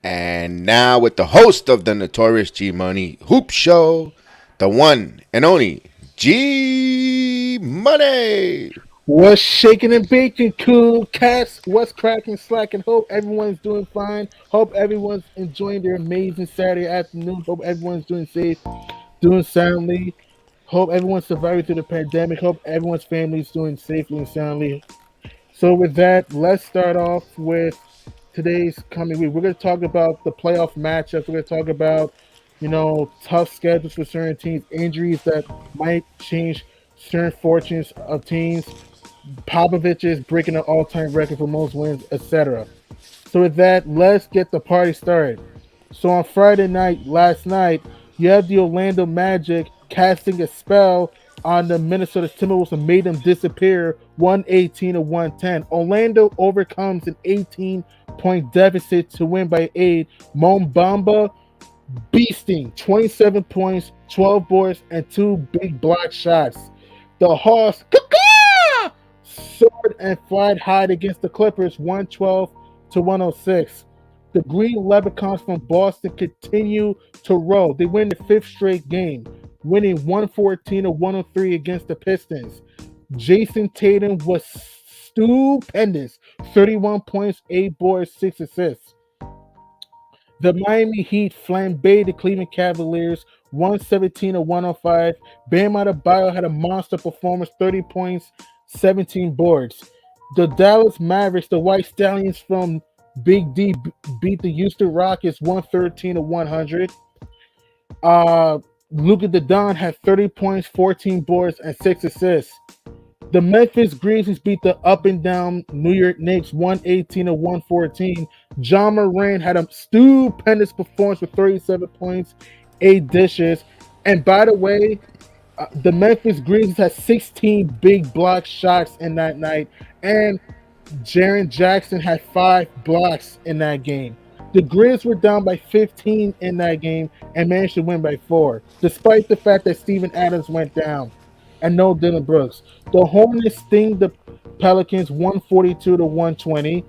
And now with the host of the Notorious G Money Hoop Show, the one and only G Money. What's shaking and baking, cool cats? What's cracking, slacking? Hope everyone's doing fine. Hope everyone's enjoying their amazing Saturday afternoon. Hope everyone's doing safe, doing soundly. Hope everyone's surviving through the pandemic. Hope everyone's family's doing safely and soundly. So with that, let's start off with today's coming week. We're going to talk about the playoff matchups. We're going to talk about, tough schedules for certain teams, injuries that might change certain fortunes of teams. Popovich is breaking an all-time record for most wins, etc. So with that, let's get the party started. So on Friday night, last night, you have the Orlando Magic casting a spell on the Minnesota Timberwolves and made them disappear 118 to 110. Orlando overcomes an 18-point deficit to win by 8. Mo Bamba beasting 27 points, 12 boards, and 2 big block shots. The Hawks soared and flied high against the Clippers 112 to 106. The Green Leprechauns from Boston continue to roll. They win the 5th straight game, winning 114 to 103 against the Pistons. Jason Tatum was stupendous. 31 points, 8 boards, 6 assists. The Miami Heat flambéed the Cleveland Cavaliers 117 to 105. Bam Adebayo had a monster performance, 30 points, 17 boards. The Dallas Mavericks, the White Stallions from Big D, beat the Houston Rockets 113 to 100. Luka Doncic had 30 points, 14 boards, and 6 assists. The Memphis Grizzlies beat the up and down New York Knicks 118 to 114. John Moran had a stupendous performance with 37 points, 8 dishes. And by the way, the Memphis Grizzlies had 16 big block shots in that night, and Jaren Jackson had 5 blocks in that game. The Grizz were down by 15 in that game and managed to win by 4, despite the fact that Steven Adams went down and no Dylan Brooks. The Hornets sting the Pelicans 142 to 120.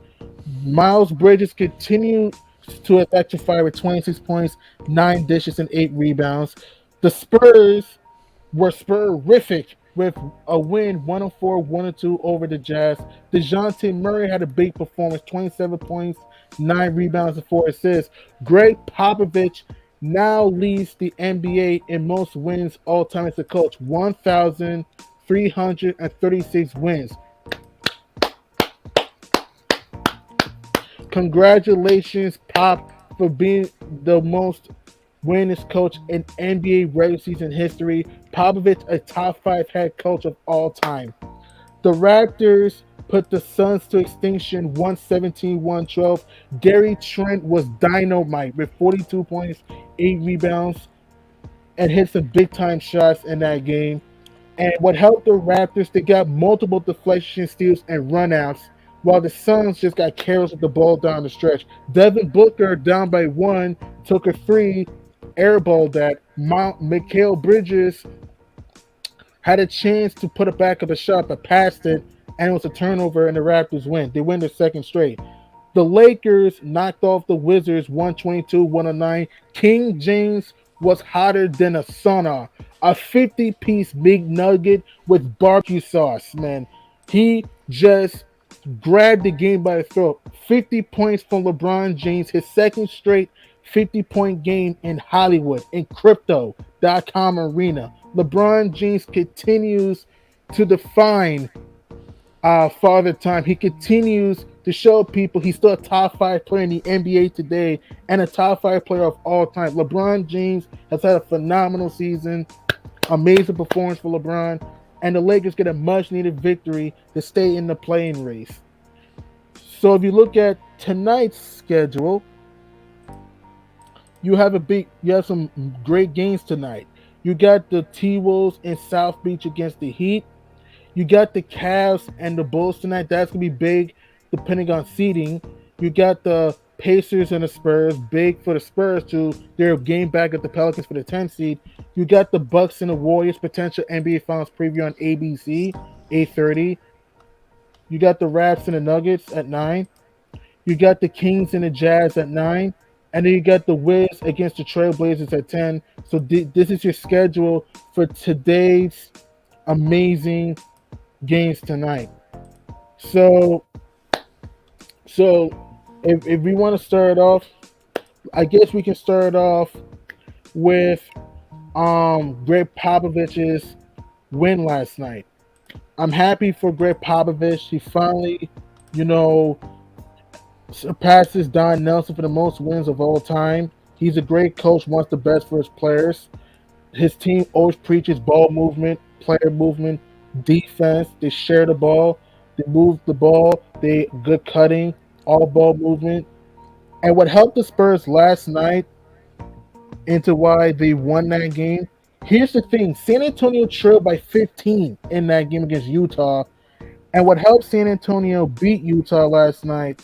Miles Bridges continued to electrify with 26 points, 9 dishes, and 8 rebounds. The Spurs were spurific with a win 104-102 over the Jazz. DeJounte Murray had a big performance, 27 points, 9 rebounds, and 4 assists. Greg Popovich now leads the NBA in most wins all time as a coach, 1,336 wins. Congratulations, Pop, for being the most winningest coach in NBA regular season history. Popovich, a top 5 head coach of all time. The Raptors put the Suns to extinction 117-112. Gary Trent was dynamite with 42 points, 8 rebounds, and hit some big-time shots in that game. And what helped the Raptors, they got multiple deflection steals and runouts, while the Suns just got careless with the ball down the stretch. Devin Booker, down by 1, took a 3, airballed that. Mikal Bridges had a chance to put it back up a shot, but passed it, and it was a turnover, and the Raptors win. They win their second straight. The Lakers knocked off the Wizards 122-109. King James was hotter than a sauna. A 50-piece big nugget with barbecue sauce, man. He just grabbed the game by the throat. 50 points from LeBron James, his second straight 50-point game in Hollywood, in Crypto.com Arena. LeBron James continues to define Father Time. He continues to show people he's still a top five player in the NBA today and a top five player of all time. LeBron James has had a phenomenal season, amazing performance for LeBron, and the Lakers get a much needed victory to stay in the playing race. So if you look at tonight's schedule, you have some great games tonight. You got the T Wolves in South Beach against the Heat. You got the Cavs and the Bulls tonight. That's gonna be big, depending on seeding. You got the Pacers and the Spurs. Big for the Spurs to their game back at the Pelicans for the 10th seed. You got the Bucks and the Warriors potential NBA Finals preview on ABC 8:30. You got the Raps and the Nuggets at 9. You got the Kings and the Jazz at 9. And then you got the Wiz against the Trailblazers at 10. So this is your schedule for today's amazing games tonight. So so if we want to start off, I guess we can start off with Greg Popovich's win last night. I'm happy for Greg Popovich. He finally, you know, surpasses Don Nelson for the most wins of all time. He's a great coach, wants the best for his players. His team always preaches ball movement, player movement, defense. They share the ball, they move the ball, they good cutting, all ball movement. And what helped the Spurs last night into why they won that game. Here's the thing: San Antonio trailed by 15 in that game against Utah, and what helped San Antonio beat Utah last night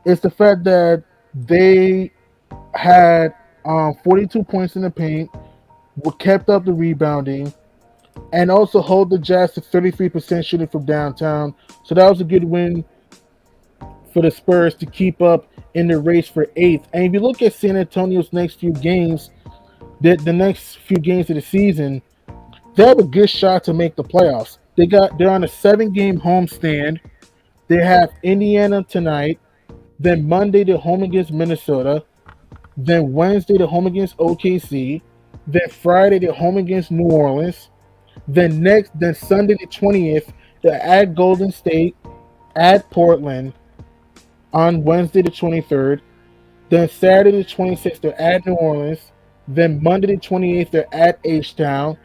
is the fact that they had 42 points in the paint, kept up the rebounding, and also hold the Jazz to 33% shooting from downtown. So that was a good win for the Spurs to keep up in the race for eighth. And if you look at San Antonio's next few games, the next few games of the season, they have a good shot to make the playoffs. They're on a 7-game homestand. They have Indiana tonight. Then Monday they're home against Minnesota. Then Wednesday they're home against OKC. Then Friday they're home against New Orleans. Then Sunday the 20th they're at Golden State, at Portland. On Wednesday the 23rd. Then Saturday the 26th they're at New Orleans. Then Monday the 28th they're at H-Town.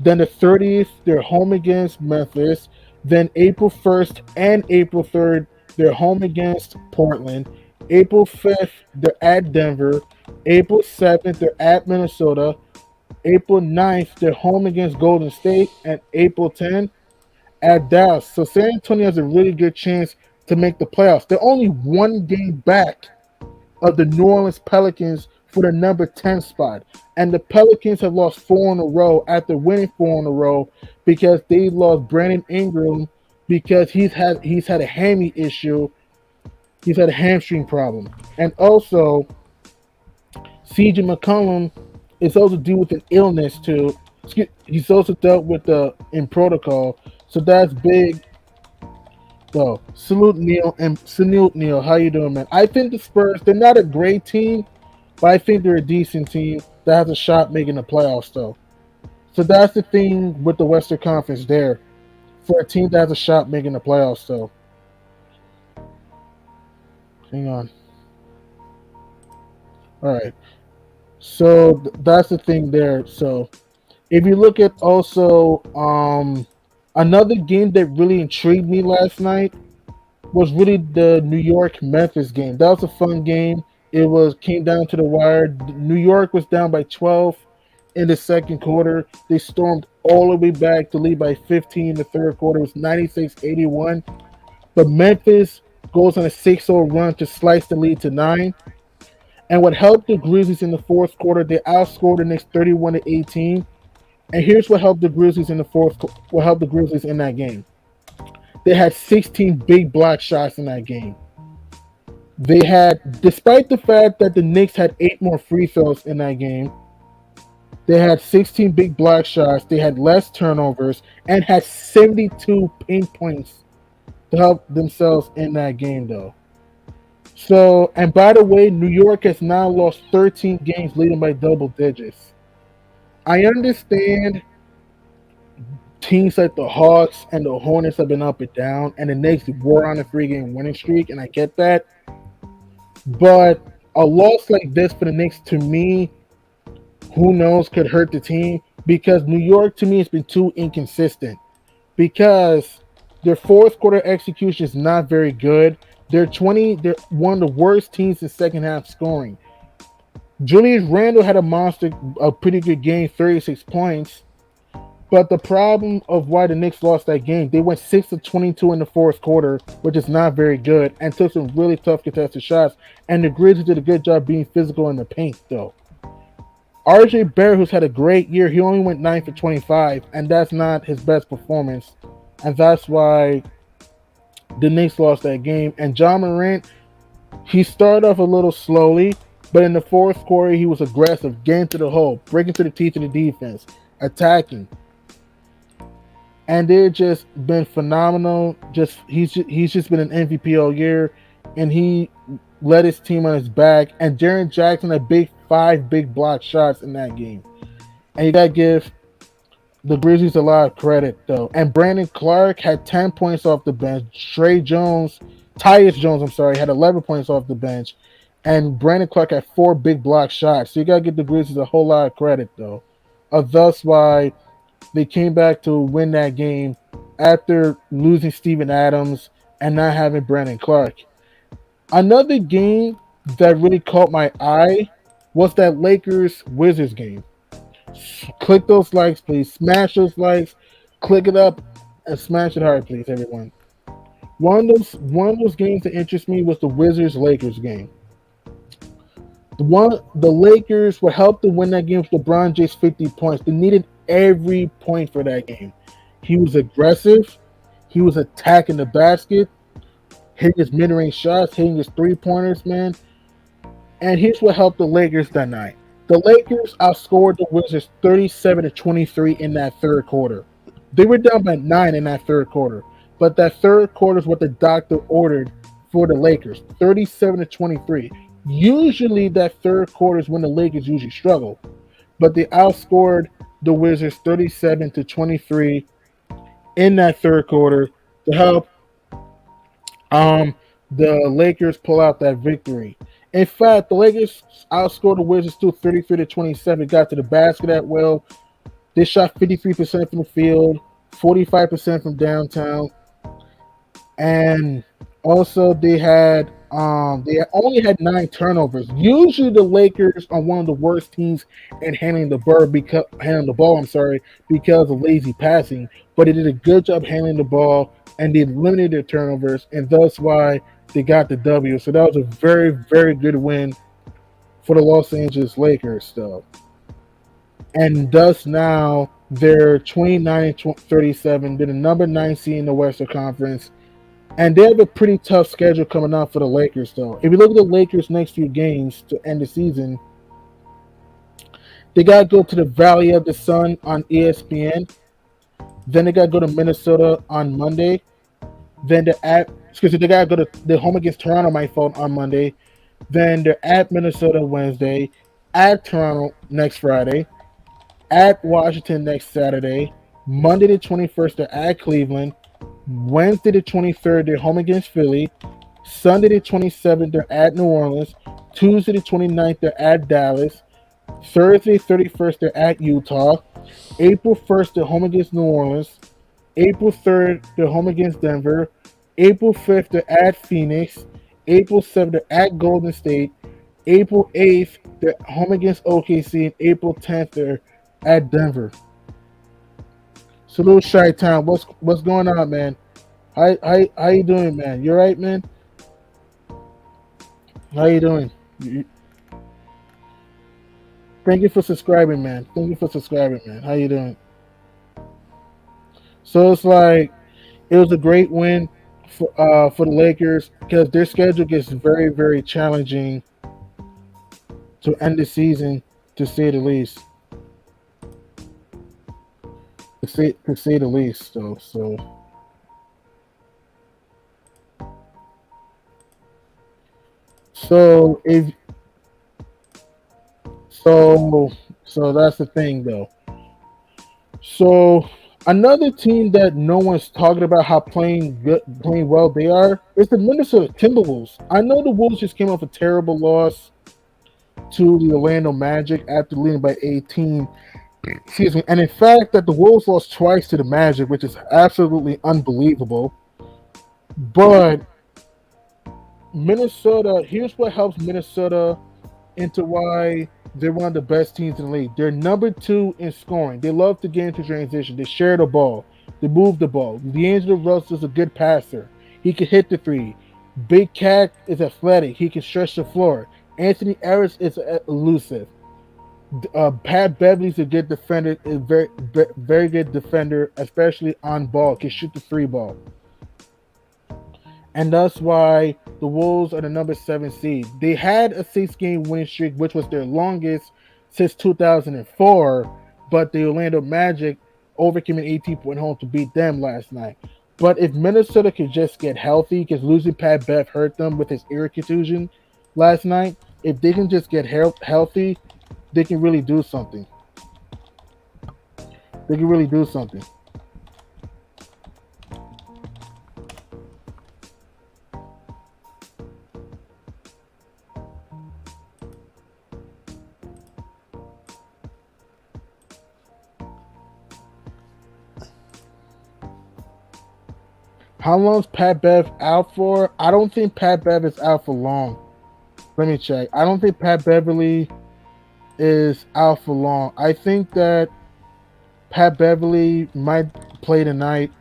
Then the 30th they're home against Memphis. Then April 1st and April 3rd they're home against Portland. April 5th they're at Denver. April 7th they're at Minnesota. April 9th they're home against Golden State. And April 10th at Dallas. So San Antonio has a really good chance to make the playoffs. They're only one game back of the New Orleans Pelicans for the number 10 spot. And the Pelicans have lost 4 in a row after winning 4 in a row because they lost Brandon Ingram because he's had a hammy issue. He's had a hamstring problem. And also, CJ McCollum is also dealing with an illness too. He's also dealt with in protocol. So that's big. So salute Neil. How you doing, man? I think the Spurs, they're not a great team, but I think they're a decent team that has a shot making the playoffs though. So that's the thing with the Western Conference there. For a team that has a shot making the playoffs though. Hang on. Alright. So that's the thing there. So if you look at also another game that really intrigued me last night was really the New York Memphis game. That was a fun game. Came down to the wire. New York was down by 12 in the second quarter. They stormed all the way back to lead by 15 in the third quarter. It was 96-81. But Memphis goes on a 6-0 run to slice the lead to 9. And what helped the Grizzlies in the fourth quarter, they outscored the Knicks 31-18. And here's what helped the Grizzlies in that game. They had 16 big block shots in that game. They had, despite the fact that the Knicks had 8 more free throws in that game, they had 16 big block shots. They had less turnovers and had 72 paint points to help themselves in that game, though. So, and by the way, New York has now lost 13 games leading by double digits. I understand teams like the Hawks and the Hornets have been up and down, and the Knicks were on a 3 game winning streak, and I get that. But a loss like this for the Knicks, to me, who knows, could hurt the team because New York, to me, has been too inconsistent. Because their fourth quarter execution is not very good. They're one of the worst teams in second half scoring. Julius Randle had a pretty good game, 36 points. But the problem of why the Knicks lost that game, they went 6 of 22 in the fourth quarter, which is not very good, and took some really tough contested shots. And the Grizzlies did a good job being physical in the paint, though. RJ Barrett, who's had a great year, he only went 9 for 25, and that's not his best performance. And that's why the Knicks lost that game. And John Morant, he started off a little slowly, but in the fourth quarter, he was aggressive, getting to the hole, breaking through the teeth of the defense, attacking. And they've just been phenomenal. He's just been an MVP all year, and he led his team on his back. And Jaren Jackson had five big block shots in that game. And you gotta give the Grizzlies a lot of credit though. And Brandon Clark had 10 points off the bench. Tyus Jones, I'm sorry, had 11 points off the bench. And Brandon Clark had four big block shots. So you gotta give the Grizzlies a whole lot of credit though. Thus why they came back to win that game after losing Steven Adams and not having Brandon Clark. Another game that really caught my eye was that Lakers Wizards game. Click those likes, please. Smash those likes. Click it up and smash it hard, please, everyone. One of those games that interests me was the Wizards Lakers game. The Lakers were helped to win that game with LeBron James 50 points. They needed every point for that game. He was aggressive. He was attacking the basket, hitting his mid-range shots, hitting his three-pointers, man. And here's what helped the Lakers that night. The Lakers outscored the Wizards 37 to 23 in that third quarter. They were down by 9 in that third quarter. But that third quarter is what the doctor ordered for the Lakers, 37 to 23. Usually that third quarter is when the Lakers usually struggle. But they outscored the Wizards 37 to 23 in that third quarter to help the Lakers pull out that victory. In fact, the Lakers outscored the Wizards to 33 to 27. Got to the basket at will. They shot 53% from the field, 45% from downtown, and also they only had 9 turnovers. Usually the Lakers are one of the worst teams in handling the ball. I'm sorry, because of lazy passing. But they did a good job handling the ball, and they limited their turnovers, and thus why they got the W. So that was a very, very good win for the Los Angeles Lakers, though. And thus now they're 29 and 37. They're the number 9 seed in the Western Conference. And they have a pretty tough schedule coming out for the Lakers, though. If you look at the Lakers' next few games to end the season, they got to go to the Valley of the Sun on ESPN. Then they got to go to Minnesota on Monday. Then they got to go to the home against Toronto, my fault, on Monday. Then they're at Minnesota Wednesday, at Toronto next Friday, at Washington next Saturday. Monday the 21st, they're at Cleveland. Wednesday the 23rd, they're home against Philly. Sunday the 27th, they're at New Orleans. Tuesday the 29th, they're at Dallas. Thursday 31st, they're at Utah. April 1st, they're home against New Orleans. April 3rd, they're home against Denver. April 5th, they're at Phoenix. April 7th, they're at Golden State. April 8th, they're home against OKC. And April 10th, they're at Denver. Salute Shy Town. What's going on, man? How you doing, man? You alright, man? How you doing? Thank you for subscribing, man. Thank you for subscribing, man. How you doing? So it's like it was a great win for the Lakers because their schedule gets very, very challenging to end the season, to say the least. To say the least, though. So if so So that's the thing, though. So another team that no one's talking about how playing good, playing well they are is the Minnesota Timberwolves. I know the Wolves just came off a terrible loss to the Orlando Magic after leading by 18. Excuse me. And in fact, that the Wolves lost twice to the Magic, which is absolutely unbelievable. But Minnesota, here's what helps Minnesota into why they're one of the best teams in the league. They're number two in scoring. They love to get into transition. They share the ball. They move the ball. D'Angelo Russell is a good passer. He can hit the three. Big Cat is athletic. He can stretch the floor. Anthony Harris is elusive. Pat Beverly's a good defender. Is very good defender, especially on ball. Can shoot the three ball, and that's why the Wolves are the number seven seed. They had a 6 game winning streak, which was their longest since 2004, but the Orlando Magic overcame an 18-point home to beat them last night. But if Minnesota could just get healthy, because losing Pat Bev hurt them with his ear contusion last night, if they can just get healthy, they can really do something. They can really do something. How long's Pat Bev out for? I don't think Pat Bev is out for long. Let me check. I don't think Pat Beverly is out for long. I think that Pat Beverly might play tonight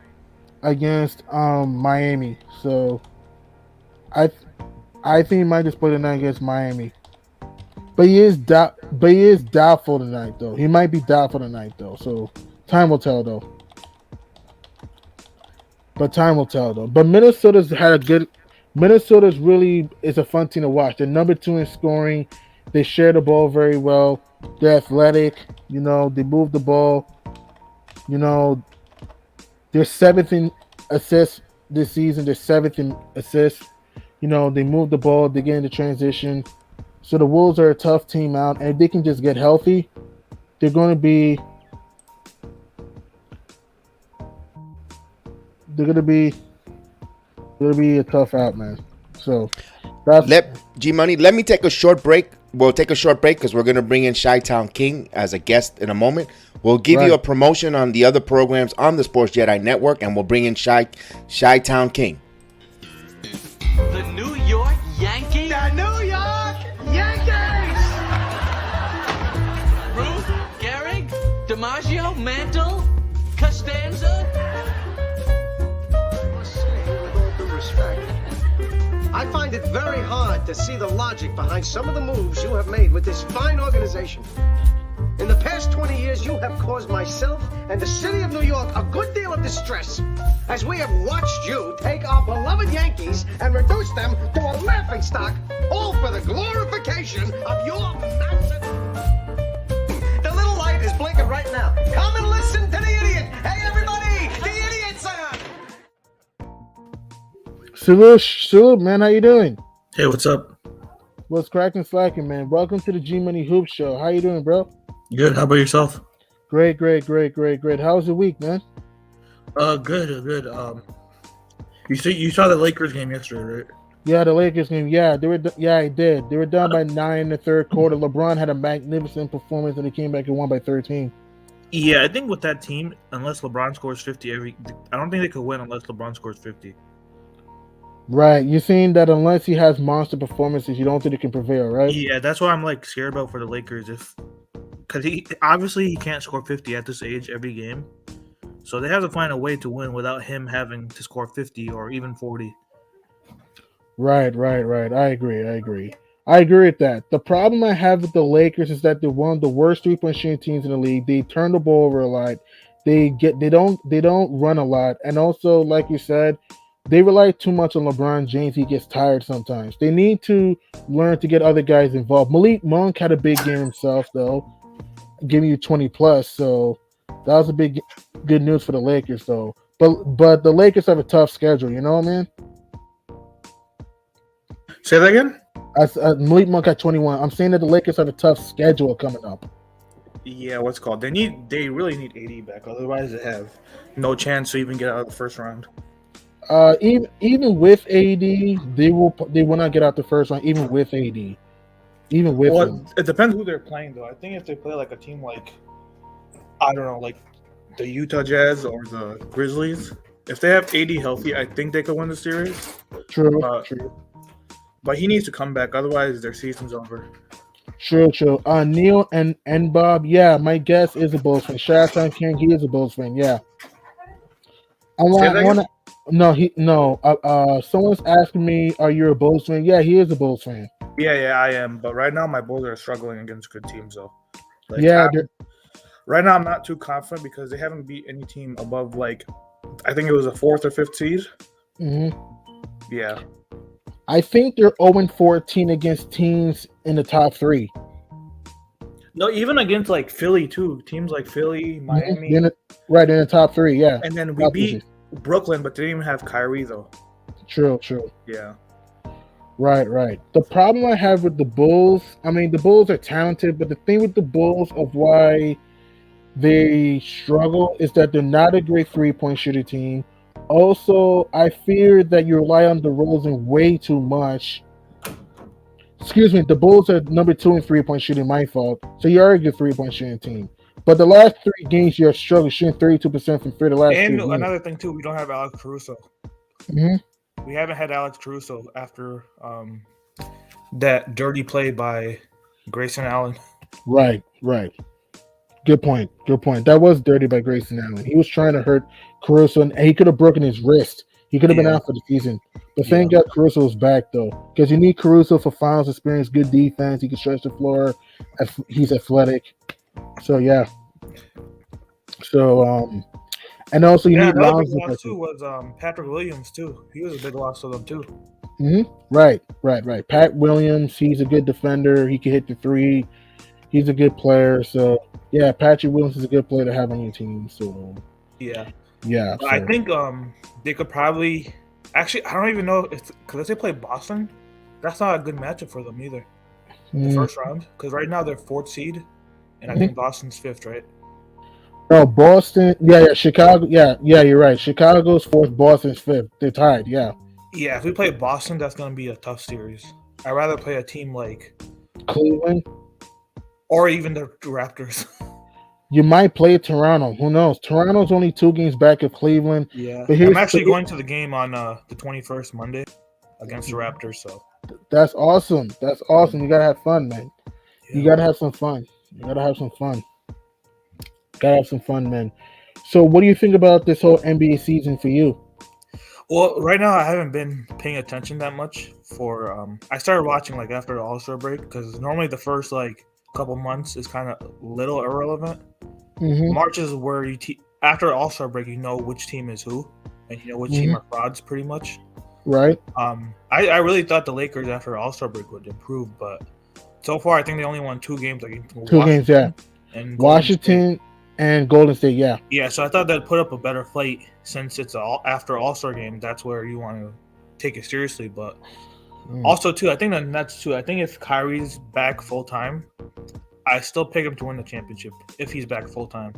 against Miami. So I I think he might just play tonight against Miami. But he is doubtful tonight though. He might be doubtful tonight though. So time will tell though. But time will tell though. But Minnesota's had a good. Minnesota's really is a fun team to watch. They're number two in scoring. They share the ball very well. They're athletic. You know, they move the ball. You know, they're seventh in assists this season. They're seventh in assists. You know, they move the ball. They get into transition. So the Wolves are a tough team out, and if they can just get healthy, they're going to be. They're going to be. They're going to be a tough out, man. So that's Let G Money. Let me take a short break. We'll take a short break because we're gonna bring in Chi-Town King as a guest in a moment. We'll give you right. a promotion on the other programs on the Sports Jedi Network, and we'll bring in Chi-Town King. The New York Yankees. The New York Yankees! Ruth, Gehrig, DiMaggio, Mantle, Costanza. I must say, with all due respect, I find it very hard to see the logic behind some of the moves you have made with this fine organization. In the past 20 years, you have caused myself and the city of New York a good deal of distress, as we have watched you take our beloved Yankees and reduce them to a laughingstock, all for the glorification of your massive... The little light is blinking right now. Come and listen to the idiot. Hey, everybody, the idiot's on. salute, man. How you doing? Hey, what's up? What's cracking, slacking, man? Welcome to the G Money Hoop Show. How you doing, bro? Good. How about yourself? Great. How was your week, man? Good. You saw the Lakers game yesterday, right? Yeah, the Lakers game. Yeah, they were. Yeah, I did. They were down by 9 in the third quarter. LeBron had a magnificent performance, and they came back and won by 13. Yeah, I think with that team, unless LeBron scores 50 I don't think they could win unless LeBron scores 50. Right. You're saying that unless he has monster performances, you don't think he can prevail, right? Yeah, that's what I'm like scared about for the Lakers. Because he obviously he can't score 50 at this age every game, so they have to find a way to win without him having to score 50 or even 40. Right. I agree with that. The problem I have with the Lakers is that they're one of the worst 3-point shooting teams in the league. They turn the ball over a lot. They don't run a lot, and also, like you said, they rely too much on LeBron James. He gets tired sometimes. They need to learn to get other guys involved. Malik Monk had a big game himself, though, giving you 20 plus. So that was a big good news for the Lakers, though. But the Lakers have a tough schedule. You know what I mean? Say that again? Malik Monk at 21. I'm saying that the Lakers have a tough schedule coming up. Yeah, what's it called? They really need AD back. Otherwise, they have no chance to even get out of the first round. Even with AD, they will not get out the first round. Even with AD, even with him. Well, it depends who they're playing though. I think if they play like a team like I don't know, like the Utah Jazz or the Grizzlies, if they have AD healthy, I think they could win the series. True, Uh, true, But he needs to come back, otherwise their season's over. true, true. Neil and Bob, yeah, my guess is a Bulls fan. Shout out to King, he is a Bulls fan. Yeah, I Say want, that I again? want to. No, he no. Someone's asking me, "Are you a Bulls fan?" Yeah, he is a Bulls fan. Yeah, I am. But right now my Bulls are struggling against good teams though. Like Yeah, right now I'm not too confident because they haven't beat any team above like I think it was a fourth or fifth seed. hmm Yeah. I think they're 0-14 against teams in the top three. No, even against like Philly too. Teams like Philly, Miami. Right in the top three. Yeah, And then we top beat three. Brooklyn, but they didn't even have Kyrie though. True, true. Yeah. Right. The problem I have with the Bulls, I mean, the Bulls are talented, but the thing with the Bulls of why they struggle is that they're not a great 3-point shooter team. Also, I fear that you rely on DeRozan way too much. Excuse me, the Bulls are number 2 in 3-point shooting, my fault. So you are a good 3-point shooting team. But the last 3 games, you're struggling, shooting 32% from 3 the last And 3 games. another thing too, we don't have Alex Caruso. hmm We haven't had Alex Caruso after that dirty play by Grayson Allen. Right. Good point. That was dirty by Grayson Allen. He was trying to hurt Caruso, and he could have broken his wrist. He could have been Yeah. out for the season. But thank God Caruso was back, though, because you need Caruso for finals experience, good defense. He can stretch the floor. He's athletic. So, yeah. So, and also you need another big Lonzo. loss too was Patrick Williams too. He was a big loss to them too. Right. Pat Williams, he's a good defender. He can hit the three. He's a good player. So, yeah, Patrick Williams is a good player to have on your team. So, Yeah. yeah. But I think they could probably actually I don't even know if because if they play Boston, that's not a good matchup for them either. The first round because right now they're fourth seed, and I think Boston's fifth, right? No, Boston. Yeah, Chicago. Yeah, you're right. Chicago's fourth, Boston's fifth. They're tied. Yeah. Yeah, if we play Boston, that's gonna be a tough series. I'd rather play a team like Cleveland. or even the Raptors. You might play Toronto. Who knows? Toronto's only 2 games back of Cleveland. Yeah, But I'm actually going to the game on the 21st Monday against the Raptors. So That's awesome. You gotta have fun, man. yeah. You gotta have some fun. Man. So, what do you think about this whole NBA season for you? Well, right now I haven't been paying attention that much. I started watching like after the All-Star break because normally the first like couple months is kind of little irrelevant. March is where after the All-Star break you know which team is who and you know which team are frauds pretty much. Right. I really thought the Lakers after the All-Star break would improve, but so far I think they only won 2 games. Like 2 games, yeah. And Washington and Golden State, yeah. Yeah, so I thought that'd put up a better fight since it's after All-Star game. That's where you want to take it seriously. But also, too, I think the Nets, too. I think if Kyrie's back full-time, I still pick him to win the championship if he's back full-time.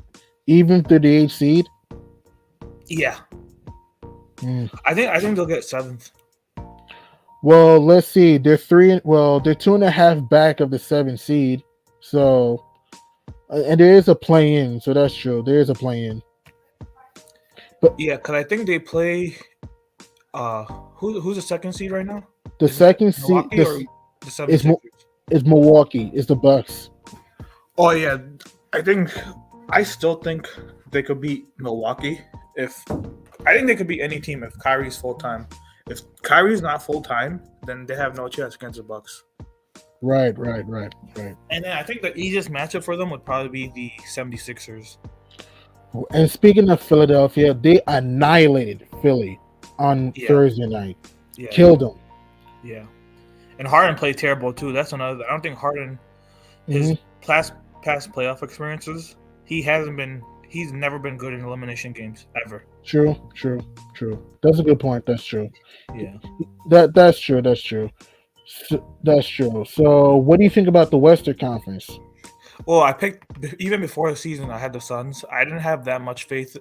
Even through the 8th seed? Yeah. I think they'll get 7th. Well, let's see. They're 2.5 back of the 7th seed. So, and there is a play-in, so that's true. There is a play-in. But yeah, because I think they play. Who's the 2nd seed right now? The 2nd seed is Milwaukee. It's the Bucks. Oh yeah, I still think they could beat Milwaukee I think they could beat any team if Kyrie's full time. If Kyrie's not full time, then they have no chance against the Bucks. Right. And then I think the easiest matchup for them would probably be the 76ers. And speaking of Philadelphia, they annihilated Philly on Thursday night. Yeah. Killed them. Yeah. And Harden played terrible too. That's another. I don't think Harden, his past playoff experiences, he's never been good in elimination games ever. True. That's a good point. That's true. Yeah. That's true. So, what do you think about the Western Conference? Well, I picked even before the season. I had the Suns. I didn't have that much faith.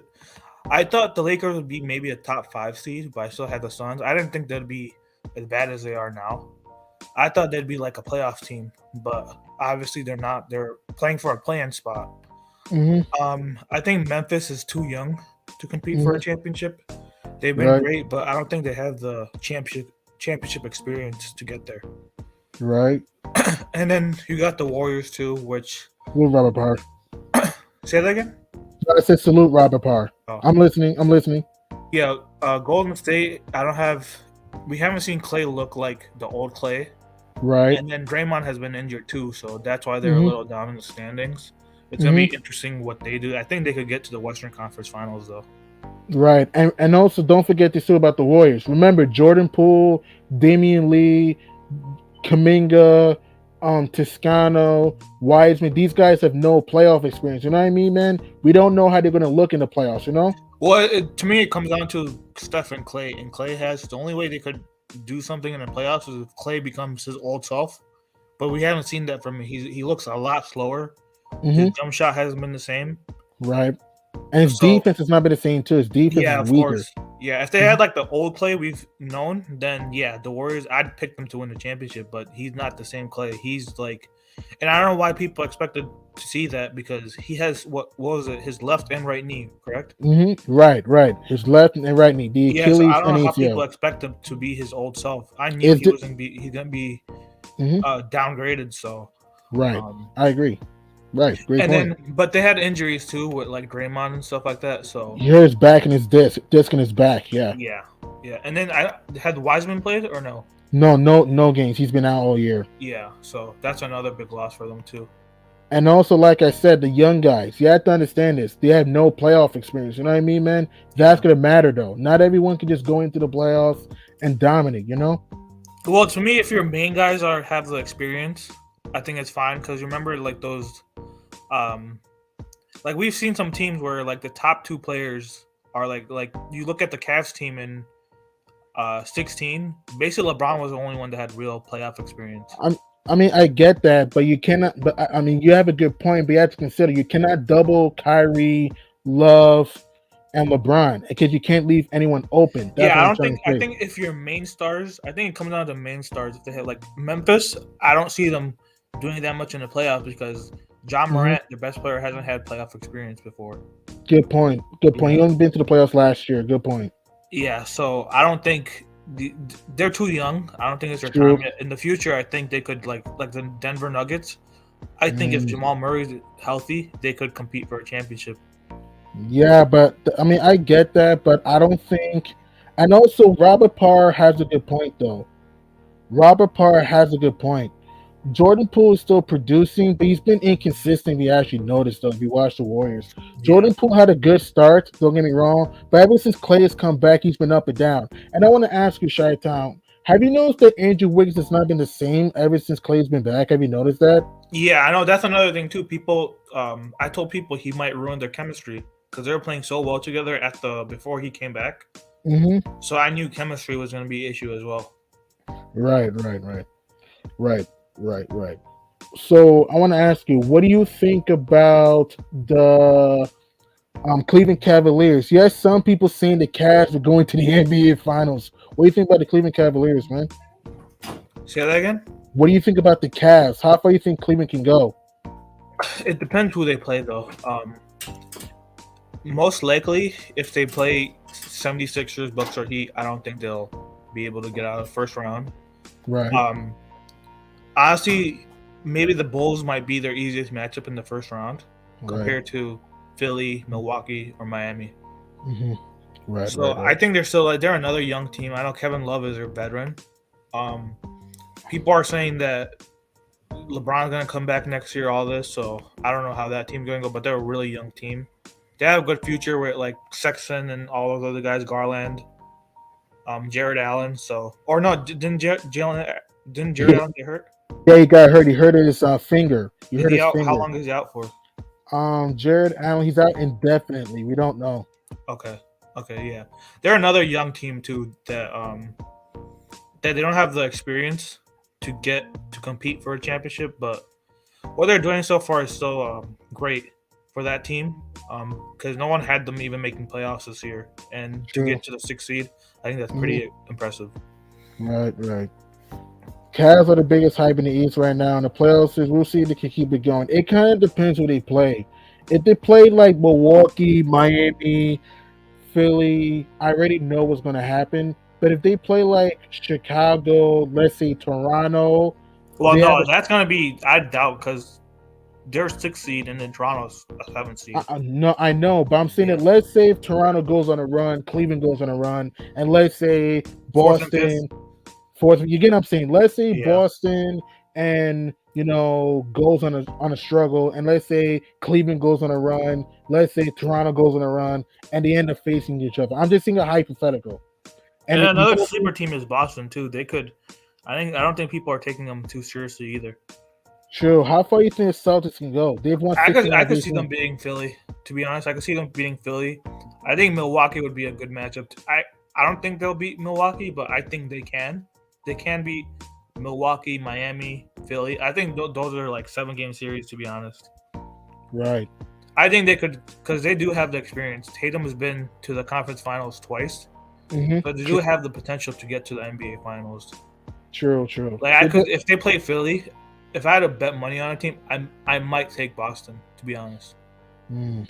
I thought the Lakers would be maybe a top 5 seed, but I still had the Suns. I didn't think they'd be as bad as they are now. I thought they'd be like a playoff team, but obviously they're not. They're playing for a play-in spot. Hmm. I think Memphis is too young to compete for Hmm. a championship. They've been Right, great, but I don't think they have the championship experience to get there. right. And then you got the Warriors too, which Salute Robert Parr. say that again. I said salute Robert Parr. Oh. I'm listening. I'm listening. Yeah, Golden State. I don't have. We haven't seen Clay look like the old Clay, Right. and then Draymond has been injured too, so that's why they're a Hmm. little down in the standings. It's gonna be interesting what they do. I think they could get to the Western Conference Finals though. Right. And also don't forget to say about the Warriors. Remember Jordan Poole, Damian Lee, Kaminga, Toscano, Wiseman. These guys have no playoff experience. You know what I mean, man? We don't know how they're gonna look in the playoffs, you know? Well, to me, it comes down to Steph and Clay. And Clay has the only way they could do something in the playoffs is if Clay becomes his old self. But we haven't seen that from him. He looks a lot slower. Hmm. His jump shot hasn't been the same. Right. And his So- defense has not been the same too. His defense Yeah, is of weaker. course. Yeah, if they had like the old Clay we've known, then yeah, the Warriors, I'd pick them to win the championship. But he's not the same Clay. He's like, and I don't know why people expected to see that because he has what was it? His left and right knee, correct? Right, right. His left and right knee, the Yeah, so Achilles I don't and know how people ACL. expect him to be his old self. I knew Is he the- was he's gonna be Mhm. downgraded. So Right, I agree. Right, great and point. then but they had injuries too with like Draymond and stuff like that. So You hear his back and his disc in his back. Yeah. yeah. And then I had Wiseman played or no? No games. He's been out all year. Yeah, so that's another big loss for them too. And also, like I said, the young guys. You have to understand this. They have no playoff experience. You know what I mean, man? That's gonna matter though. Not everyone can just go into the playoffs and dominate. You know? Well, to me, if your main guys have the experience, I think it's fine because remember like those, like we've seen some teams where like the top 2 players are like you look at the Cavs team in 16. Basically, LeBron was the only one that had real playoff experience. I mean, I get that, but you cannot. But I mean, you have a good point. But you have to consider you cannot double Kyrie, Love, and LeBron because you can't leave anyone open. That's Yeah, what I I'm don't trying think. to I say. think if your main stars, I think it comes down to main stars. If they hit like Memphis, I don't see them doing that much in the playoffs because John Morant, their best player, hasn't had playoff experience before. Good point. Good point. He only been to the playoffs last year. Good point. Yeah, so I don't think they're too young. I don't think it's their True. time yet. In the future, I think they could like the Denver Nuggets. I think if Jamal Murray's healthy, they could compete for a championship. Yeah, but I mean, I get that, but I don't think. And also, Robert Parr has a good point, though. Robert Parr has a good point. Jordan Poole is still producing, but he's been inconsistent. If you actually noticed, though, if you watch the Warriors, Jordan Poole had a good start. Don't get me wrong, but ever since Clay has come back, he's been up and down. And I want to ask you, Chi-Town, have you noticed that Andrew Wiggins has not been the same ever since Clay's been back? Have you noticed that? Yeah, I know that's another thing too. People, I told people he might ruin their chemistry because they were playing so well together before he came back. Mm-hmm. So I knew chemistry was going to be an issue as well. Right. So I want to ask you, what do you think about the Cleveland Cavaliers? Yes, some people saying the Cavs are going to the NBA Finals. What do you think about the Cleveland Cavaliers, man? Say that again. What do you think about the Cavs? How far do you think Cleveland can go? It depends who they play, though. Most likely, if they play 76ers, Bucks, or Heat, I don't think they'll be able to get out of the first round. Right. Honestly, maybe the Bulls might be their easiest matchup in the first round compared to Philly, Milwaukee, or Miami. Mm-hmm. Right. So I think they're another young team. I know Kevin Love is their veteran. People are saying that LeBron's gonna come back next year. All this, so I don't know how that team's gonna go, but they're a really young team. They have a good future with like Sexton and all those other guys, Garland, Jared Allen. So or no, didn't Jared Allen get hurt? Yeah, he got hurt. He hurt his finger. He Is hurt he his out? finger. How long is he out for? Jared Allen, he's out indefinitely. We don't know. Okay, yeah. They're another young team too that they don't have the experience to compete for a championship, but what they're doing so far is so great for that team. Because no one had them even making playoffs this year, and to True. get to the 6th seed, I think that's pretty impressive. Right. Cavs are the biggest hype in the East right now. In the playoffs, we'll see if they can keep it going. It kind of depends who they play. If they play like Milwaukee, Miami, Philly, I already know what's going to happen. But if they play like Chicago, let's say Toronto, Well, they have no, that's gonna be I doubt because they're 6th seed and then Toronto's a 7th seed. no, I know, but I'm saying that let's say if Toronto goes on a run, Cleveland goes on a run, and let's say 4th and 5th. Boston, fourth, you get what I'm saying? Let's say Yeah. Boston and goes on a struggle, and let's say Cleveland goes on a run, let's say Toronto goes on a run, and they end up facing each other. I'm just saying a hypothetical. And another sleeper team is Boston too. They could. I don't think people are taking them too seriously either. True. How far you think the Celtics can go? They've won. I could see them beating Philly. To be honest, I could see them beating Philly. I think Milwaukee would be a good matchup. I don't think they'll beat Milwaukee, but I think they can. They can beat Milwaukee, Miami, Philly. I think those are like 7-game series. To be honest, right. I think they could because they do have the experience. Tatum has been to the conference finals twice, but they do have the potential to get to the NBA finals. True. Like if they play Philly. If I had to bet money on a team, I might take Boston, to be honest. I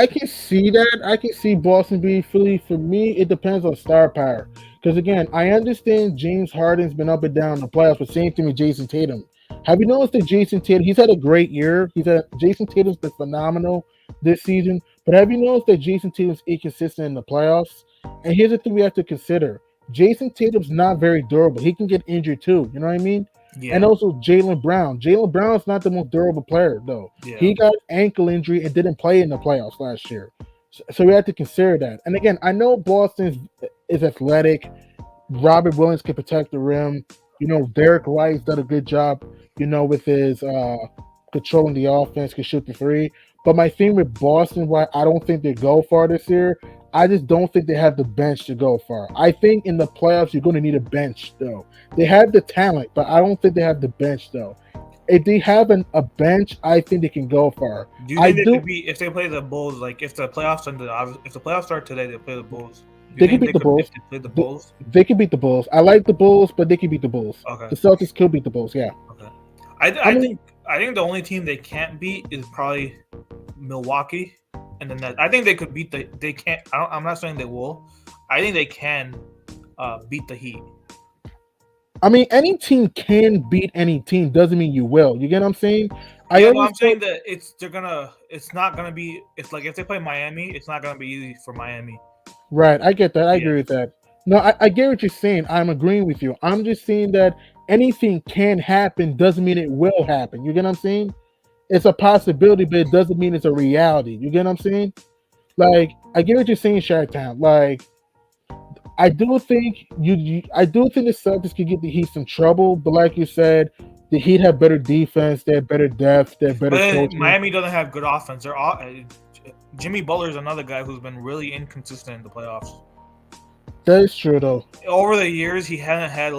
can see that. I can see Boston being Philly. For me, it depends on star power. Because again, I understand James Harden's been up and down in the playoffs, but same thing with Jason Tatum. Have you noticed that Jason Tatum? He's had a great year. Jason Tatum's been phenomenal this season. But have you noticed that Jason Tatum's inconsistent in the playoffs? And here's the thing we have to consider: Jason Tatum's not very durable. He can get injured too. You know what I mean? Yeah. And also Jaylen Brown. Jaylen Brown's not the most durable player, though. Yeah. He got ankle injury and didn't play in the playoffs last year. So we have to consider that. And again, I know Boston is athletic. Robert Williams can protect the rim. Derek White's done a good job, with his controlling the offense, can shoot the three. But my thing with Boston, why I don't think they go far this year, I just don't think they have the bench to go far. I think in the playoffs, you're going to need a bench, though. They have the talent, but I don't think they have the bench, though. If they have a bench, I think they can go far. Do you think they could be if they play the Bulls? Like if the playoffs start today, they play the Bulls. They can beat the Bulls. Play the Bulls. They can beat the Bulls. I like the Bulls, but they can beat the Bulls. Okay. The Celtics could beat the Bulls. Yeah. Okay. I think the only team they can't beat is probably Milwaukee. And then I think they could beat they can't. I'm not saying they will. I think they can beat the Heat. I mean, any team can beat any team. Doesn't mean you will. You get what I'm saying? I'm saying that it's not gonna be. It's like if they play Miami, it's not gonna be easy for Miami. Right. I get that. I agree with that. No, I get what you're saying. I'm agreeing with you. I'm just saying that anything can happen. Doesn't mean it will happen. You get what I'm saying? It's a possibility, but it doesn't mean it's a reality. You get what I'm saying? Like, I get what you're saying, Sharktown. Like, I do think the Celtics could get the Heat some trouble, but like you said, the Heat have better defense, they have better depth, they have better coaching. Miami doesn't have good offense. They're all Jimmy Butler is another guy who's been really inconsistent in the playoffs. That is true, though. Over the years, he hadn't had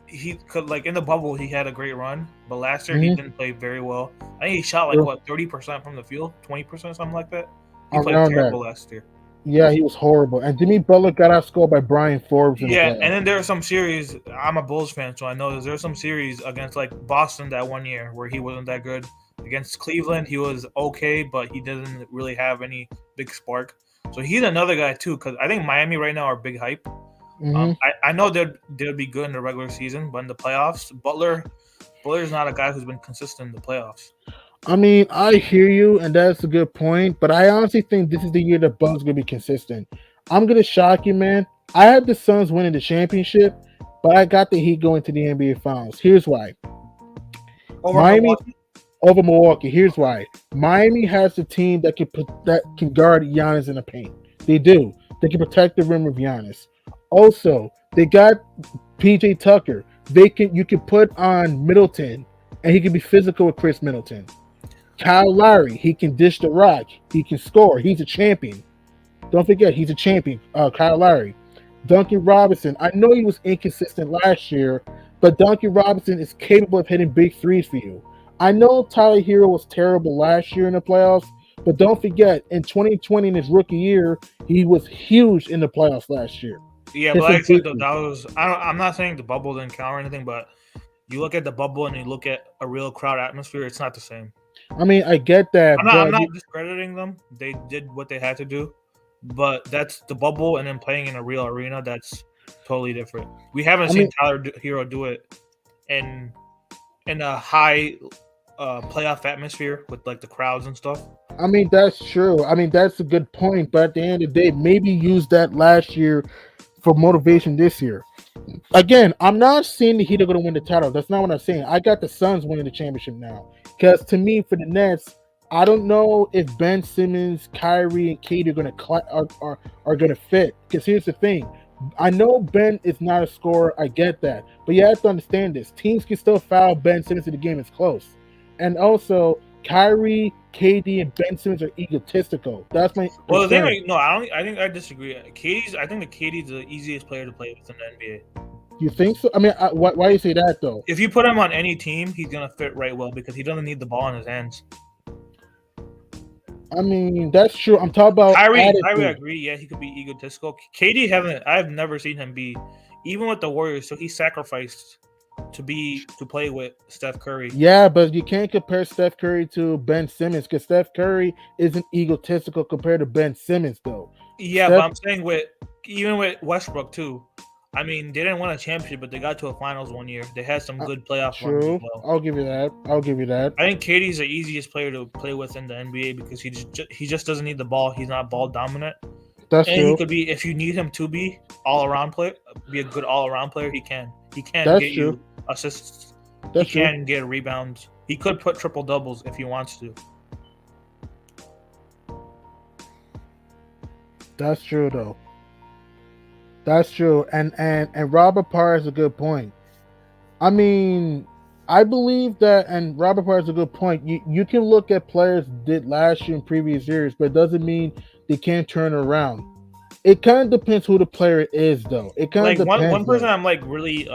he could in the bubble he had a great run, but last year he didn't play very well. I think he shot 30% from the field, 20%, something like that. He played terrible last year. Yeah, he was horrible. And Jimmy Butler got outscored by Brian Forbes. Yeah, and then there are some series. I'm a Bulls fan, so I know there's some series against Boston that one year where he wasn't that good. Against Cleveland, he was okay, but he doesn't really have any big spark. So he's another guy too, because I think Miami right now are big hype. Mm-hmm. I know they'd be good in the regular season, but in the playoffs, Butler's not a guy who's been consistent in the playoffs. I mean, I hear you, and that's a good point, but I honestly think this is the year the Bucks going to be consistent. I'm going to shock you, man. I had the Suns winning the championship, but I got the Heat going to the NBA Finals. Here's why. Over Milwaukee. Here's why. Miami has the team that can guard Giannis in the paint. They do. They can protect the rim of Giannis. Also, they got PJ Tucker. You can put on Middleton, and he can be physical with Chris Middleton. Kyle Lowry, he can dish the rock. He can score. He's a champion. Don't forget, he's a champion. Kyle Lowry. Duncan Robinson, I know he was inconsistent last year, but Duncan Robinson is capable of hitting big threes for you. I know Tyler Hero was terrible last year in the playoffs, but don't forget, in 2020, in his rookie year, he was huge in the playoffs last year. Yeah, Hit but like some I said, big though, threes. that was I'm not saying the bubble didn't count or anything, but you look at the bubble and you look at a real crowd atmosphere, it's not the same. I mean, I get that, I'm but not discrediting them. They did what they had to do, but that's the bubble, and then playing in a real arena. That's totally different. We haven't I seen mean, Hero do it in a high playoff atmosphere with like the crowds and stuff. I mean, that's true. I mean, that's a good point. But at the end of the day, maybe use that last year for motivation this year. Again, I'm not saying the Heat are going to win the title. That's not what I'm saying. I got the Suns winning the championship now. Because to me, for the Nets, I don't know if Ben Simmons, Kyrie, and Kate are going to are going to fit. Because here's the thing. I know Ben is not a scorer. I get that. But you have to understand this. Teams can still foul Ben Simmons if the game is close. And also, Kyrie, KD, and Ben Simmons are egotistical. That's my Well, the thing, concern. no, I don't. I think I disagree. I think the KD's the easiest player to play with in the NBA. You think so? I mean, why do you say that though? If you put him on any team, he's gonna fit right well because he doesn't need the ball in his hands. I mean, that's true. I'm talking about Kyrie, I attitude. agree. Yeah, he could be egotistical. I've never seen him be, even with the Warriors. So he sacrificed to play with Steph Curry. Yeah, but you can't compare Steph Curry to Ben Simmons because Steph Curry isn't egotistical compared to Ben Simmons, though. Yeah, Steph, but I'm saying even with Westbrook too. I mean, they didn't win a championship, but they got to a finals one year. They had some good playoff runs as true. well. I'll give you that. I'll give you that. I think KD's the easiest player to play with in the NBA because he just doesn't need the ball. He's not ball dominant, That's and true. he could be if you need him to be be a good all around player. He can. He can That's get true. you assists. That's He true. can get rebounds. He could put triple doubles if he wants to. That's true, though. That's true. And Robert Parr is a good point. I mean, I believe that, and Robert Parr is a good point. You can look at players did last year in previous years, but it doesn't mean they can't turn it around. It kind of depends who the player is, though. It kind Like of depends. one person though. I'm like really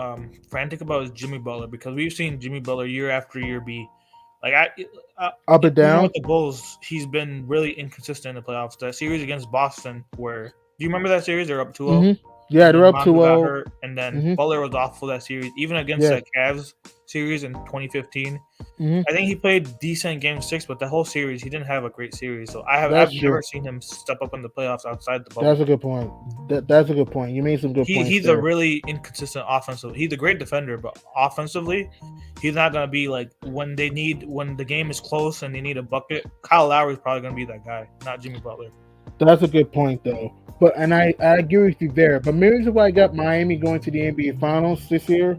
frantic about is Jimmy Butler because we've seen Jimmy Butler year after year be like Up and even down. with the Bulls, he's been really inconsistent in the playoffs. That series against Boston, where do you remember that series? They're up 2-0. Mm-hmm. Yeah, they're up Rondo 2-0. got hurt, and then Mhm. Butler was awful that series. Even against Yeah. that Cavs series in 2015, Mhm. I think he played decent Game 6, but the whole series he didn't have a great series. So I've That's never true. seen him step up in the playoffs outside the bubble. That's a good point. That's a good point. You made some good points. He's there. a really inconsistent offensive. He's a great defender, but offensively, he's not gonna be like when the game is close and they need a bucket. Kyle Lowry's probably gonna be that guy, not Jimmy Butler. That's a good point, though. But I agree with you there. But maybe why I got Miami going to the NBA Finals this year,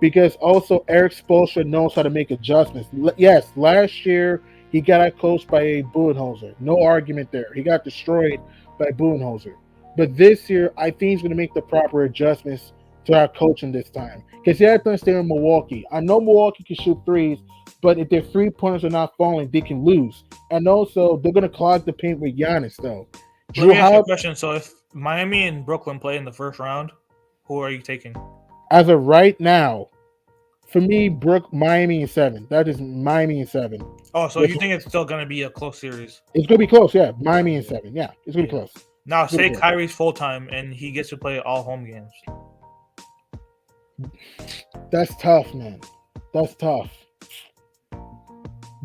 because also Eric Spoelstra knows how to make adjustments. Yes, last year he got out coached by a Budenholzer. No argument there. He got destroyed by Budenholzer. But this year, I think he's going to make the proper adjustments to our coaching this time. Because you have to understand in Milwaukee. I know Milwaukee can shoot threes, but if their 3-pointers are not falling, they can lose. And also, they're going to clog the paint with Giannis, though. Let me ask you a question. So if Miami and Brooklyn play in the first round, who are you taking? As of right now, for me, Miami in 7. That is Miami in 7. Oh, so you think it's still going to be a close series? It's going to be close, yeah. Miami in 7. Yeah, it's going to be close. Now, say Good. Kyrie's full time and he gets to play all home games. That's tough, man. That's tough.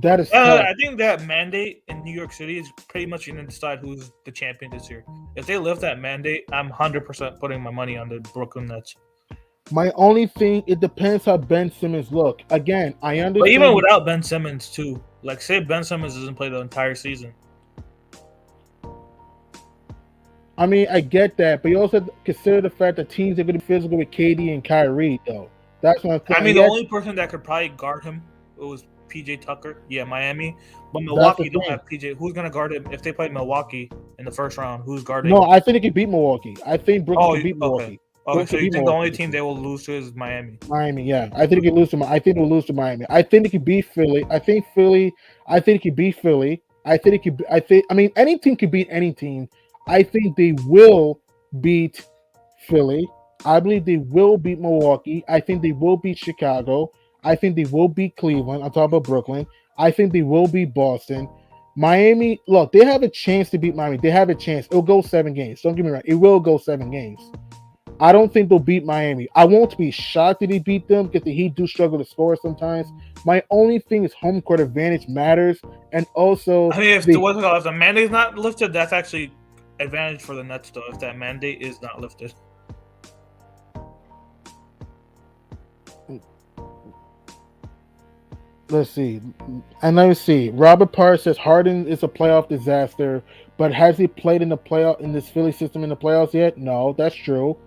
That is tough. I think that mandate in New York City is pretty much going to decide who's the champion this year. If they lift that mandate, I'm 100% putting my money on the Brooklyn Nets. My only thing, it depends how Ben Simmons look. Again, I understand. But even without Ben Simmons, too. Like, say Ben Simmons doesn't play the entire season. I mean, I get that, but you also consider the fact that teams are going to be physical with KD and Kyrie, though. That's what I'm saying. I mean, the only person that could probably guard him was PJ Tucker. Yeah, Miami. But Milwaukee don't have PJ. Who's going to guard him if they play Milwaukee in the first round? Who's guarding? No, I think they can beat Milwaukee. I think Brooklyn can beat Milwaukee. Okay, so you think the only team they will lose to is Miami? Miami, yeah. I think they can lose to. I think they'll lose to Miami. I think they can beat Philly. I think they can beat Philly. I mean, any team can beat any team. I think they will beat Philly. I believe they will beat Milwaukee. I think they will beat Chicago. I think they will beat Cleveland. I'm talking about Brooklyn. I think they will beat Boston. Miami, look, they have a chance to beat Miami. They have a chance. It'll go 7 games. Don't get me wrong. It will go 7 games. I don't think they'll beat Miami. I won't be shocked that they beat them because the Heat do struggle to score sometimes. My only thing is home court advantage matters, and also I mean, if the mandate's not lifted, that's actually advantage for the Nets, though. If that mandate is not lifted, let's see. And let me see. Robert Parr says Harden is a playoff disaster, but has he played in the playoff in this Philly system in the playoffs yet? No, that's true.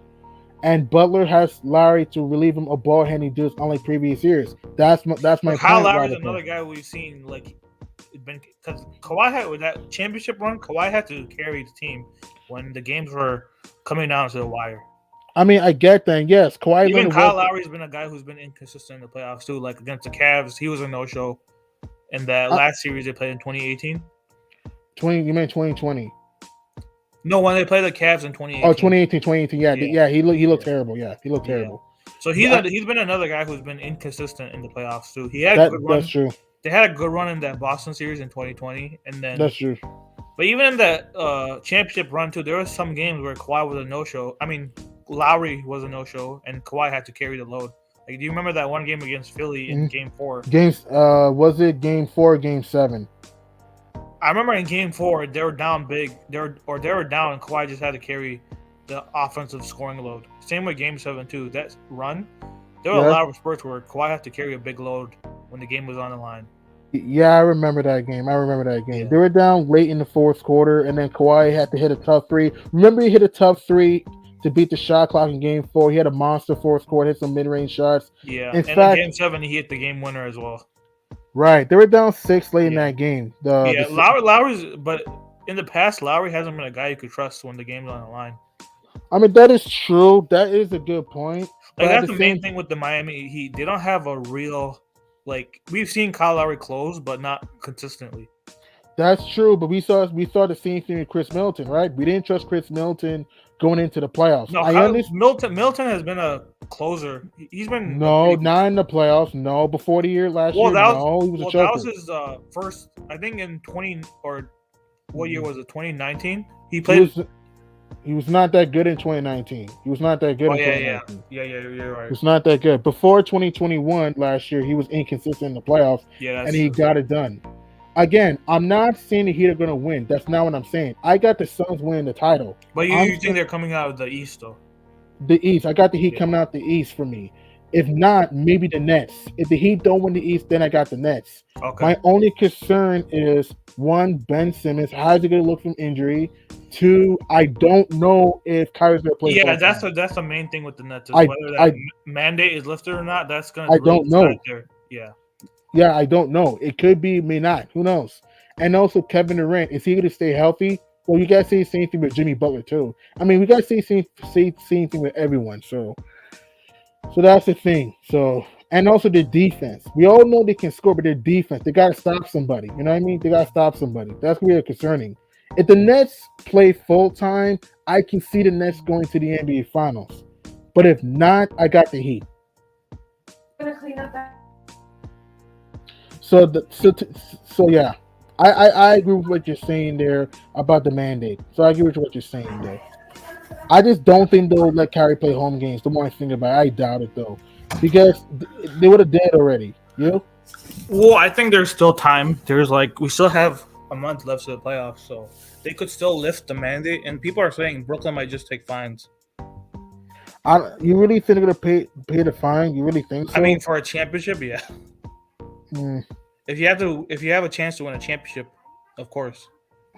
And Butler has Larry to relieve him of ball handling duties, unlike previous years. That's my Kyle point. Lowry is another guy we've seen because Kawhi had with that championship run. Kawhi had to carry the team when the games were coming down to the wire. I mean, I get that. Yes, Kawhi. Even Kyle Lowry's been a guy who's been inconsistent in the playoffs too. Like against the Cavs, he was a no-show in that last series they played in 2018. You meant 2020? No, when they played the Cavs in 2018. Oh, 2018. Yeah. He looked terrible. Yeah, he looked terrible. So he's been another guy who's been inconsistent in the playoffs too. He had a good run. That's true. They had a good run in that Boston series in 2020, and then that's true. But even in that championship run too, there were some games where Kawhi was a no-show. I mean, Lowry was a no-show, and Kawhi had to carry the load. Like, do you remember that one game against Philly in Game 4? Was it Game 4 or Game 7? I remember in Game 4 they were down big. They were down, and Kawhi just had to carry the offensive scoring load. Same with Game 7 too. That run, there were a lot of spurts where Kawhi had to carry a big load when the game was on the line. Yeah, I remember that game. Yeah. They were down late in the fourth quarter, and then Kawhi had to hit a tough three. Remember, he hit a tough three to beat the shot clock in Game 4. He had a monster fourth quarter, hit some mid-range shots. Yeah, in Game 7, he hit the game winner as well. Right, they were down 6 late in that game. Lowry's, but in the past, Lowry hasn't been a guy you could trust when the game's on the line. I mean, that is true. That is a good point. Like, that's the main thing with the Miami Heat. They don't have a real, like, we've seen Kyle Lowry close, but not consistently. That's true, but we saw the same thing with Chris Middleton, right? We didn't trust Chris Middleton going into the playoffs. No, Middleton has been a closer. He's been not in the playoffs. No, before the year last year. He was a choker. That was his first. I think in 20 or what year was it? 2019. He played. He was not that good in 2019. He was not that good. Yeah, you're right. He was not that good before 2021 last year. He was inconsistent in the playoffs. Yeah, and he got it done. Again, I'm not saying the Heat are going to win. That's not what I'm saying. I got the Suns winning the title. But you think they're coming out of the East, though? The East. I got the Heat coming out the East for me. If not, maybe the Nets. If the Heat don't win the East, then I got the Nets. Okay. My only concern is, 1, Ben Simmons. How's he going to look from injury? 2, I don't know if Kyrie's going to play. Yeah, that's the main thing with the Nets. Is whether that mandate is lifted or not, that's going to I don't know. Yeah. Yeah, I don't know. It could be, may not. Who knows? And also, Kevin Durant, is he going to stay healthy? Well, you guys see the same thing with Jimmy Butler, too. I mean, we got to see the same thing with everyone. So that's the thing. So, and also their defense. We all know they can score, but their defense, they got to stop somebody. You know what I mean? They got to stop somebody. That's really concerning. If the Nets play full-time, I can see the Nets going to the NBA Finals. But if not, I got the Heat. I'm going to clean up that. So yeah, I agree with what you're saying there about the mandate. So I agree with what you're saying there. I just don't think they'll let Kyrie play home games. The more I think about it, I doubt it though, because they would have dead already. You know? Well, I think there's still time. We still have a month left to the playoffs, so they could still lift the mandate. And people are saying Brooklyn might just take fines. You really think they're gonna pay the fine? You really think so? I mean, for a championship, yeah. Mm. If you have a chance to win a championship, of course.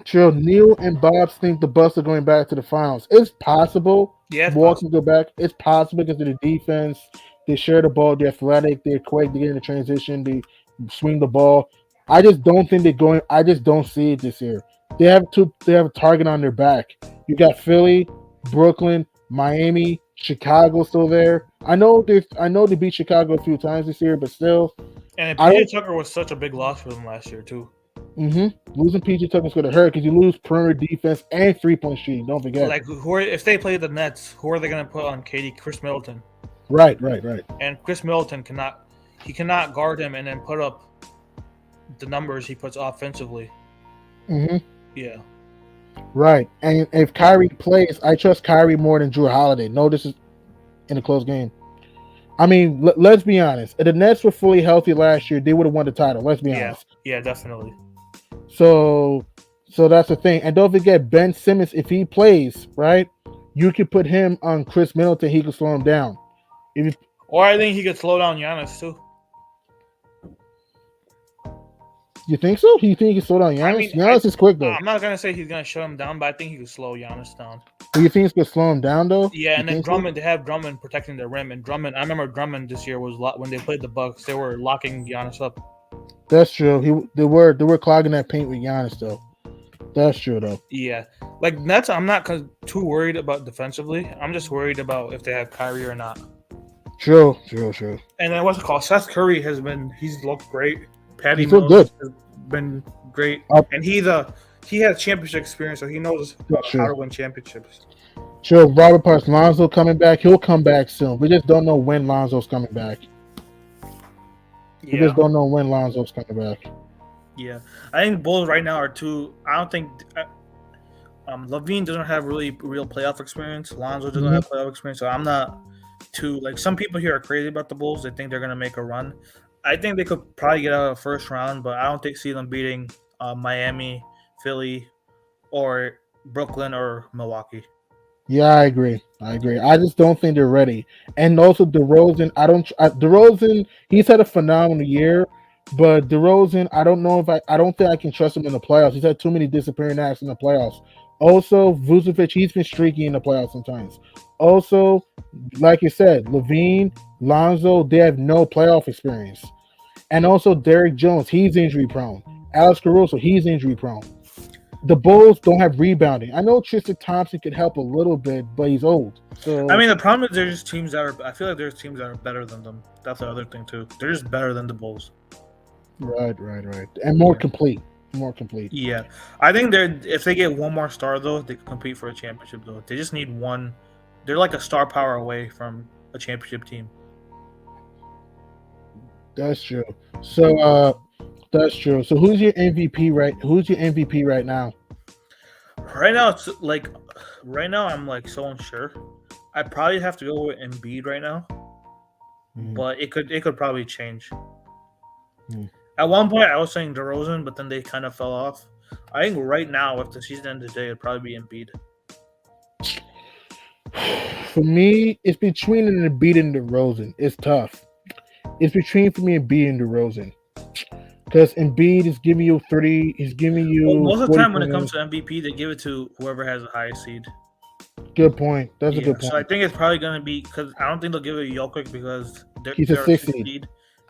True. Neil and Bob think the Bucks are going back to the finals. It's possible. Yeah, Milwaukee go back. It's possible because of the defense. They share the ball. They're athletic. They're quick. They get in the transition. They swing the ball. I just don't think they're going. I just don't see it this year. They have a target on their back. You got Philly, Brooklyn, Miami, Chicago still there. I know they beat Chicago a few times this year, but still. And PJ Tucker was such a big loss for them last year too. Losing PJ Tucker's going to hurt because you lose perimeter defense and 3-point shooting. Don't forget. Like, if they play the Nets, who are they going to put on KD? Chris Middleton. Right. And Chris Middleton cannot guard him and then put up the numbers he puts offensively. Yeah. Right. And if Kyrie plays, I trust Kyrie more than Drew Holiday. No, this is in a close game. I mean, let's be honest. If the Nets were fully healthy last year, they would have won the title. Let's be honest. Yeah, definitely. So that's the thing. And don't forget Ben Simmons, if he plays, right, you could put him on Chris Middleton. He could slow him down. Or I think he could slow down Giannis too. You think so? You think he can slow down Giannis? I mean, Giannis is quick though. I'm not gonna say he's gonna shut him down, but I think he could slow Giannis down. Do you think he's gonna slow him down though? Yeah, and then Drummond, they have Drummond protecting the rim, and Drummond. I remember Drummond this year was when they played the Bucks, they were locking Giannis up. That's true. They were clogging that paint with Giannis though. That's true though. Yeah, like Nets, I'm not too worried about defensively. I'm just worried about if they have Kyrie or not. True. And then what's it called? Seth Curry he's looked great. Patty He's looked Mills good. has been great, and he has championship experience, so he knows how to win championships. Sure, Robert Parks, Lonzo coming back. He'll come back soon. We just don't know when Lonzo's coming back. We just don't know when Lonzo's coming back. Yeah, I think Bulls right now are too. I don't think Levine doesn't have real playoff experience. Lonzo doesn't have playoff experience, so I'm not too like. Some people here are crazy about the Bulls. They think they're gonna make a run. I think they could probably get out of the first round, but I don't see them beating Miami, Philly, or Brooklyn or Milwaukee. Yeah, I agree. I just don't think they're ready. And also DeRozan, DeRozan, he's had a phenomenal year, but DeRozan, I don't think I can trust him in the playoffs. He's had too many disappearing acts in the playoffs. Also, Vucevic, he's been streaky in the playoffs sometimes. Also, like you said, Levine, Lonzo, they have no playoff experience. And also Derrick Jones, he's injury prone. Alex Caruso, he's injury prone. The Bulls don't have rebounding. I know Tristan Thompson could help a little bit, but he's old. So I mean, the problem is there's teams that are. I feel like there's teams that are better than them. That's the other thing too. They're just better than the Bulls. Right, and more complete. Yeah, I think if they get one more star though, they can compete for a championship though. They just need one. They're like a star power away from a championship team. That's true. So that's true. So who's your MVP right now? Right now I'm like so unsure. I probably have to go with Embiid right now. But it could probably change. At one point I was saying DeRozan, but then they kind of fell off. I think right now, if the season ended today, it'd probably be Embiid. For me, it's between Embiid and DeRozan. It's tough. It's between for me Embiid and DeRozan. Because Embiid is giving you 30. He's giving you. Well, most of the time when it comes to MVP, they give it to whoever has the highest seed. Good point. That's a good point. So I think it's probably going to be because I don't think they'll give it to Jokic because he's a 6th seed.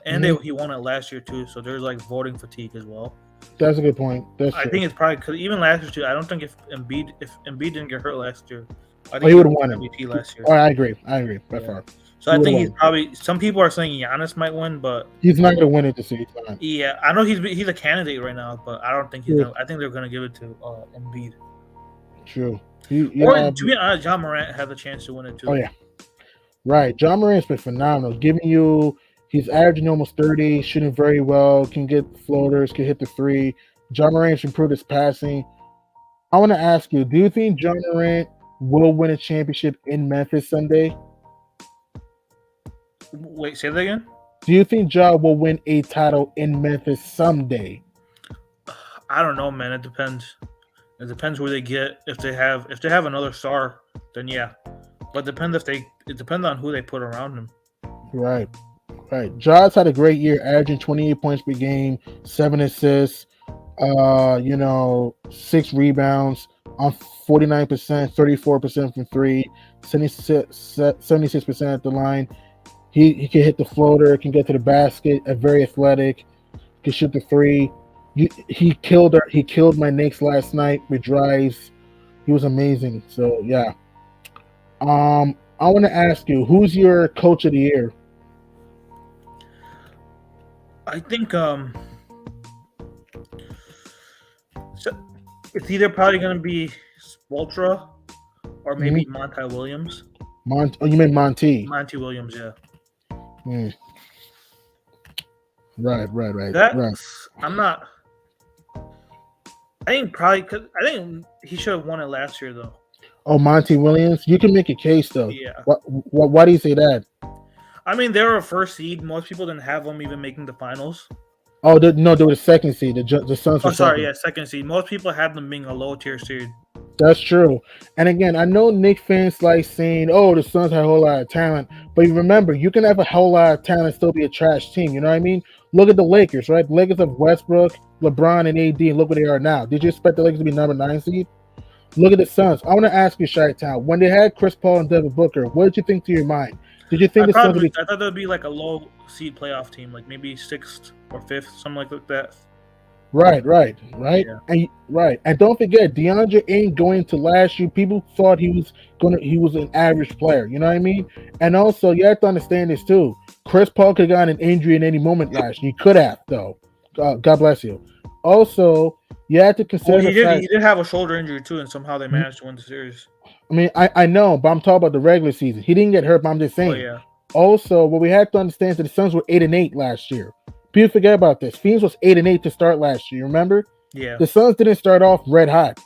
And he won it last year too, so there's like voting fatigue as well. That's a good point. I think it's probably because even last year too. I don't think if Embiid didn't get hurt last year, I think he would have won MVP last year. Oh, I agree by far. So I think he's probably. Some people are saying Giannis might win, but he's not going to win it this season. Yeah, I know he's a candidate right now, but I don't think he's. I think they're going to give it to Embiid. True. Or to be honest, John Morant had the chance to win it too. Oh yeah, right. John Morant's been phenomenal, giving you. He's averaging almost 30, shooting very well, can get floaters, can hit the three. John Morant's improved his passing. I want to ask you, do you think John Morant will win a championship in Memphis Sunday? Wait, say that again? Do you think Ja will win a title in Memphis someday? I don't know, man. It depends. It depends who they get. If they have another star, then yeah. But it depends on who they put around him. Right. Ja's had a great year, averaging 28 points per game, 7 assists, 6 rebounds on 49%, 34% from 3, 76% at the line. He can hit the floater, can get to the basket, very athletic, can shoot the 3. He killed my Knicks last night with drives. He was amazing. So yeah. I want to ask you, who's your coach of the year? I think It's either probably going to be Spoltra or maybe Monty Williams. You mean Monty? Monty Williams, yeah. Mm. Right. I'm not. I think probably because I think he should have won it last year though. Oh, Monty Williams. You can make a case though. Yeah. Why do you say that? I mean, they were a first seed. Most people didn't have them even making the finals. Oh, no, they were the second seed. The Suns were second seed. Most people had them being a low tier seed. That's true. And again, I know Knicks fans like saying, "Oh, the Suns have a whole lot of talent," but you remember, you can have a whole lot of talent and still be a trash team. You know what I mean? Look at the Lakers, right? The Lakers have Westbrook, LeBron, and AD, and look where they are now. Did you expect the Lakers to be number 9 seed? Look at the Suns. I want to ask you, Chi-Town, when they had Chris Paul and Devin Booker, what did you think to your mind? Did you think I Suns would be? thought that would be like a low seed playoff team, like maybe 6th or 5th, something like that. Right. Yeah. And don't forget, DeAndre ain't going to last year. People thought he was an average player. You know what I mean? And also, you have to understand this too. Chris Paul could have gotten an injury in any moment last year. He could have, though. God bless you. Also, you have to consider he did have a shoulder injury too, and somehow they managed to win the series. I mean, I know, but I'm talking about the regular season. He didn't get hurt, but I'm just saying. Oh, yeah. Also, what we have to understand is that the Suns were 8-8 last year. People forget about this. Phoenix was 8-8 to start last year. Remember? Yeah. The Suns didn't start off red hot.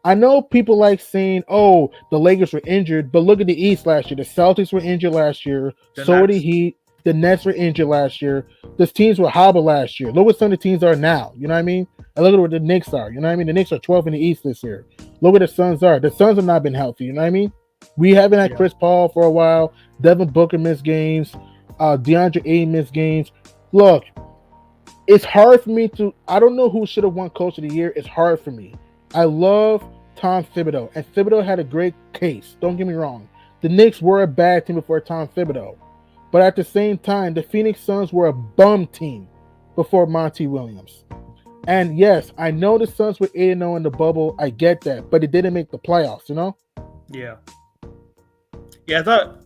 I know people like saying, "Oh, the Lakers were injured," but look at the East last year. The Celtics were injured last year. So were the Heat. The Nets were injured last year. The teams were hobbled last year. Look what some of the teams are now. You know what I mean? And look at what the Knicks are. You know what I mean? The Knicks are 12 in the East this year. Look what the Suns are. The Suns have not been healthy. You know what I mean? We haven't had Chris Paul for a while. Devin Booker missed games. DeAndre Ayton missed games. Look, it's hard for me to. I don't know who should have won Coach of the Year. It's hard for me. I love Tom Thibodeau, and Thibodeau had a great case. Don't get me wrong. The Knicks were a bad team before Tom Thibodeau, but at the same time, the Phoenix Suns were a bum team before Monty Williams. And yes, I know the Suns were 8-0 in the bubble. I get that, but it didn't make the playoffs. You know? Yeah. Yeah, I thought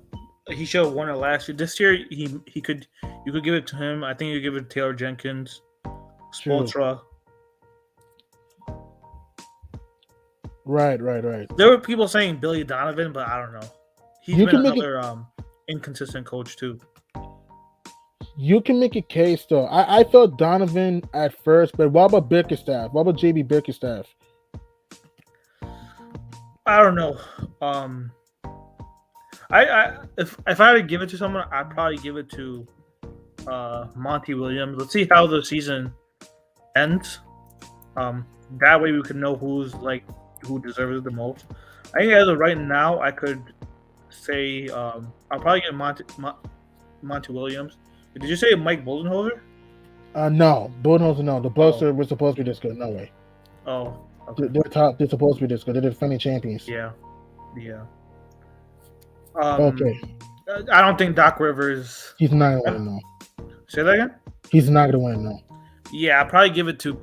he should have won it last year. This year, you could give it to him. I think you give it to Taylor Jenkins, Spoelstra. Right. There were people saying Billy Donovan, but I don't know. He's been another inconsistent coach too. You can make a case though. I thought Donovan at first, but what about Bickerstaff? What about JB Bickerstaff? I don't know. If I had to give it to someone, I'd probably give it to Monty Williams. Let's see how the season ends. That way we could know who deserves it the most. I think as of right now, I could say I'll probably get Monty Williams. Did you say Mike Budenholzer? No, Budenholzer. No, the Bucks were supposed to be this good. No way. Oh, okay. They're supposed to be this good. They're the defending champions. Yeah. Okay. I don't think Doc Rivers. He's not gonna win no. Say that again. He's not gonna win no. Yeah, I'll probably give it to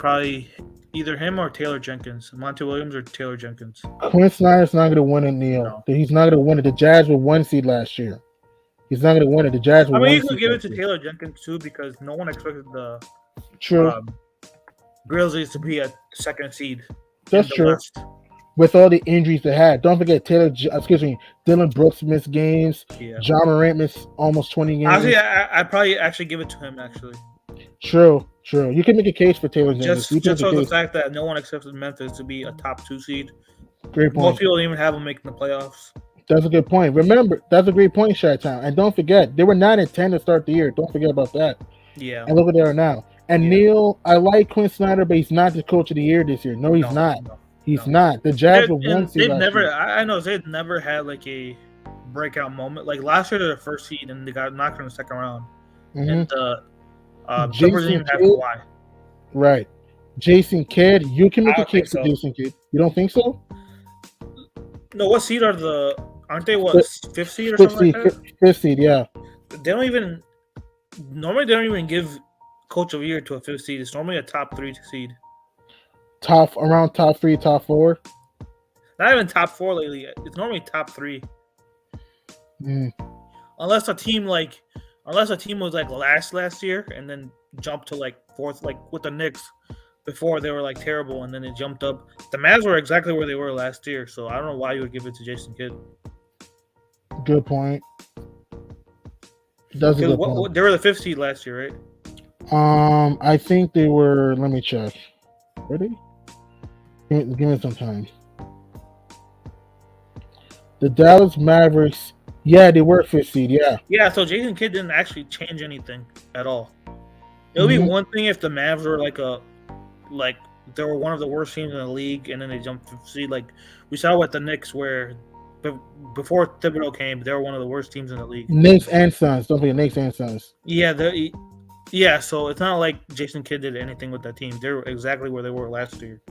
either him or Taylor Jenkins. Monty Williams or Taylor Jenkins. Quinn Snyder's not gonna win it, Neil. No. He's not gonna win it. The Jazz were 1 seed last year. He's not gonna win it. The Jazz were. I mean, you could give it to Taylor Jenkins too because no one expected the true Grizzlies to be a 2nd seed. That's true. West. With all the injuries they had, don't forget Dylan Brooks missed games. Yeah. John Morant missed almost 20 games. Actually, I'd probably actually give it to him. Actually. True. You can make a case for Taylor Jenkins. Just for the fact that no one expected Memphis to be a top 2 seed. Great point. Most people don't even have them making the playoffs. That's a good point. Remember, that's a great point, Chi-Town. And don't forget, they were 9-10 to start the year. Don't forget about that. Yeah. And look where they are now. And Neil, I like Quinn Snyder, but he's not the coach of the year this year. No, he's not. He's not. The Jazz were 1 seed. I know they've never had like a breakout moment. Like last year, they were the 1st seed and they got knocked in the 2nd round. Mm-hmm. And Clippers didn't even have Kawhi. Right. Jason Kidd, you can make a case for Jason Kidd. You don't think so? No. What seed aren't they? 5th seed or something like that? 5th seed, yeah. They don't even. Normally, they don't even give Coach of the Year to a 5th seed. It's normally a top 3 seed. Around top 3, top 4. Not even top 4 lately. It's normally top 3. Unless a team was like last year and then jumped to like 4th, like with the Knicks. before they were like terrible, and then they jumped up. The Mavs were exactly where they were last year, so I don't know why you would give it to Jason Kidd. Good point. That's a good point. They were the 5th seed last year, right? I think they were. Let me check. Were they? Give me some time. The Dallas Mavericks. Yeah, they were 5th seed. Yeah. Yeah, so Jason Kidd didn't actually change anything at all. It would be one thing if the Mavs were like they were one of the worst teams in the league, and then they jumped 5th seed. Like we saw with the Knicks, where before Thibodeau came, they were one of the worst teams in the league. Knicks and Suns. Don't forget Knicks and Suns. Yeah, so it's not like Jason Kidd did anything with that team. They're exactly where they were last year.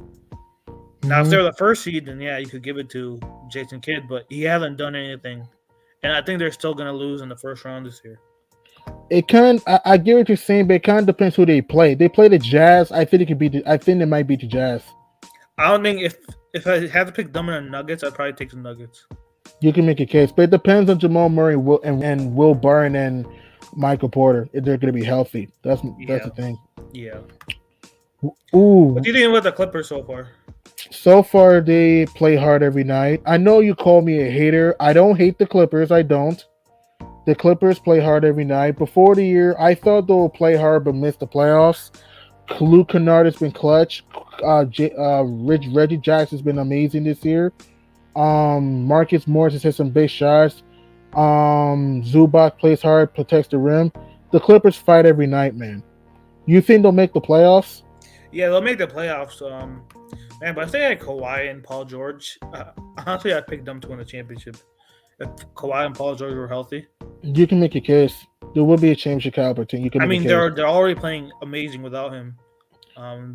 Now, if they're the 1st seed, then yeah, you could give it to Jason Kidd, but he hasn't done anything. And I think they're still going to lose in the first round this year. It I get what you're saying, but it kind of depends who they play. They play the Jazz. I think it could be. I think they might beat the Jazz. I don't think if I had to pick them and the Nuggets, I'd probably take the Nuggets. You can make a case, but it depends on Jamal Murray and Will Barton and Michael Porter if they're going to be healthy. That's the thing. Yeah. Ooh. What do you think about the Clippers so far? So far, they play hard every night. I know you call me a hater. I don't hate the Clippers. I don't. The Clippers play hard every night. Before the year, I thought they would play hard but miss the playoffs. Luke Kennard has been clutch. Reggie Jackson's been amazing this year. Marcus Morris has hit some big shots. Zubac plays hard, protects the rim. The Clippers fight every night, man. You think they'll make the playoffs? Yeah, they'll make the playoffs. Man, but if they had Kawhi and Paul George, honestly, I'd pick them to win the championship. If Kawhi and Paul George were healthy, you can make a case. There will be a championship caliber team. They're already playing amazing without him. I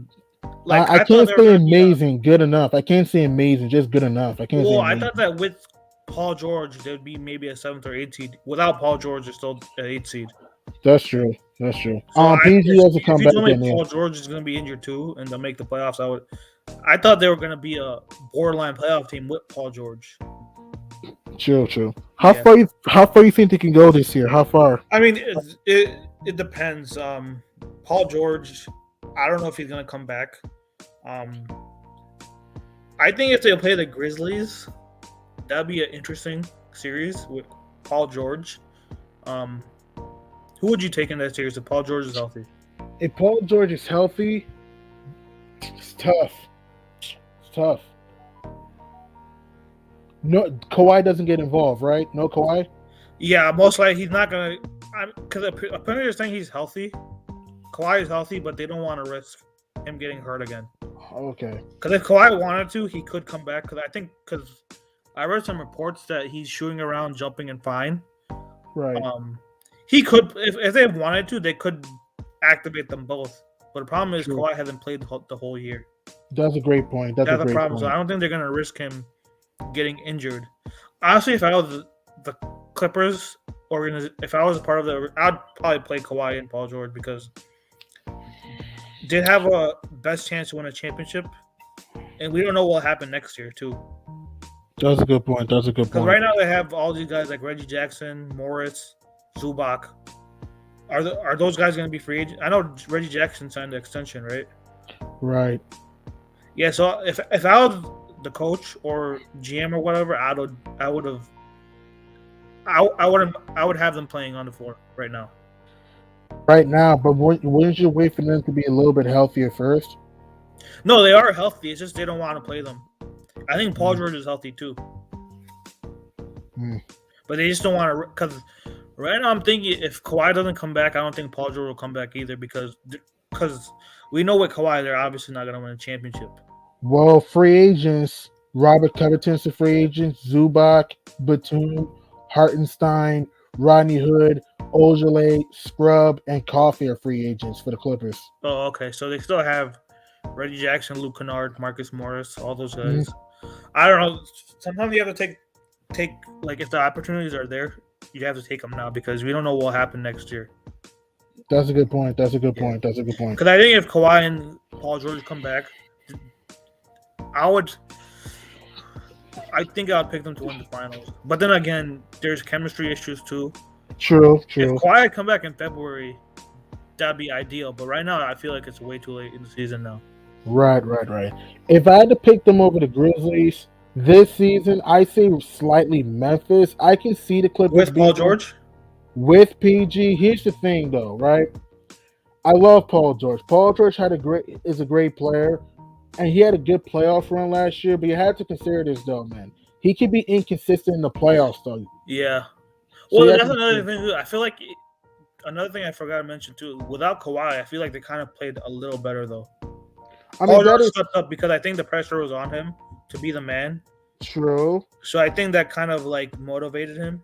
can't say amazing, good enough. I can't say amazing, just good enough. I thought that with Paul George, there'd be maybe a 7th or 8th seed. Without Paul George, they're still an 8th seed. That's true. So PG has to come back. Paul George is going to be injured too, and they'll make the playoffs. I thought they were going to be a borderline playoff team with Paul George. True. How far you think they can go this year? How far? I mean, it depends. Paul George, I don't know if he's going to come back. I think if they play the Grizzlies, that'd be an interesting series with Paul George. Who would you take in that series if Paul George is healthy? If Paul George is healthy, it's tough. No, Kawhi doesn't get involved, right? No Kawhi? Yeah, most likely he's not going to. Because apparently they're saying he's healthy. Kawhi is healthy, but they don't want to risk him getting hurt again. Okay. Because if Kawhi wanted to, he could come back. Because I read some reports that he's shooting around, jumping, and fine. Right. He could, if they wanted to, they could activate them both. But the problem is Kawhi hasn't played the whole year. That's a great point. That's a great problem. point. So I don't think they're going to risk him getting injured. Honestly, if I was the Clippers if I was a part of I'd probably play Kawhi and Paul George because they have a best chance to win a championship, and we don't know what will happen next year too. That's a good point. Because right now they have all these guys like Reggie Jackson, Morris, Zubac. Are those guys going to be free agents? I know Reggie Jackson signed the extension, right? Right. Yeah. So if I was the coach or GM or whatever, I would have them playing on the floor right now. Right now, but wouldn't you wait for them to be a little bit healthier first? No, they are healthy. It's just they don't want to play them. I think Paul George is healthy too. But they just don't want to, because right now I'm thinking if Kawhi doesn't come back, I don't think Paul George will come back either because we know with Kawhi, they're obviously not going to win a championship. Well, free agents, Robert Covington's a free agent, Zubac, Batum, Hartenstein, Rodney Hood, Ojale, Scrub, and Coffee are free agents for the Clippers. Oh, okay. So they still have Reggie Jackson, Luke Kennard, Marcus Morris, all those guys. I don't know. Sometimes you have to take like if the opportunities are there, you have to take them now because we don't know what will happen next year. That's a good point. Because I think if Kawhi and Paul George come back, I think I'll pick them to win the finals. But then again, there's chemistry issues too. True. If Kawhi had come back in February, that'd be ideal. But right now, I feel like it's way too late in the season now. Right, right, right. If I had to pick them over the Grizzlies this season, I say slightly Memphis. I can see the Clippers with Paul beat them George. with PG. Here's the thing, though, right? I love Paul George. Paul George is a great player, and he had a good playoff run last year. But you have to consider this, though, man. He can be inconsistent in the playoffs, though. Yeah. So you Well, have that's to another consider. thing. I feel like another thing I forgot to mention too. Without Kawhi, I feel like they kind of played a little better though. I mean, Paul that George is stepped up because I think the pressure was on him to be the man. true. So I think that kind of like motivated him.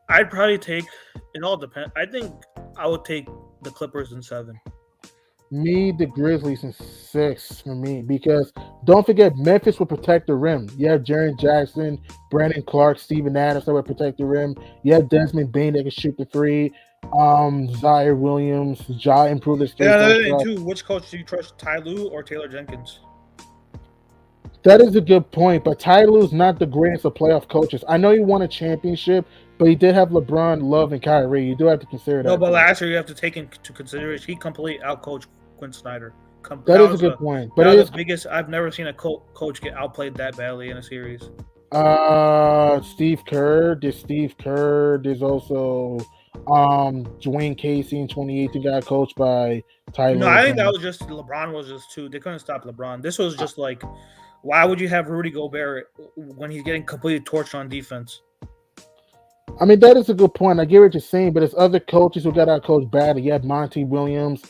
I'd probably take it all depends. I think I would take the Clippers in 7. Me, the Grizzlies in 6 for me because don't forget Memphis will protect the rim. You have Jaren Jackson, Brandon Clark, Steven Adams that will protect the rim. You have Desmond Bain that can shoot the three. Zaire Williams, Ja improved his And free throw another thing shot. too, which coach do you trust, Ty Lue or Taylor Jenkins? That is a good point, but Ty Lue's not the greatest of playoff coaches. I know he won a championship, but he did have LeBron, Love, and Kyrie. You do have to consider No, that but too. last year you have to take into consideration he completely outcoached Quinn Snyder. That is a good point, but That it was is the biggest. I've never seen a coach get outplayed that badly in a series. Steve Kerr. There's Steve Kerr. There's also Dwayne Casey in 2018 got coached by Ty No, Lue I think that again. was just LeBron was just too. They couldn't stop LeBron. This was just like, why would you have Rudy Gobert when he's getting completely torched on defense? I mean, that is a good point. I get what you're saying, but there's other coaches who got out coached badly. You have Monty Williams,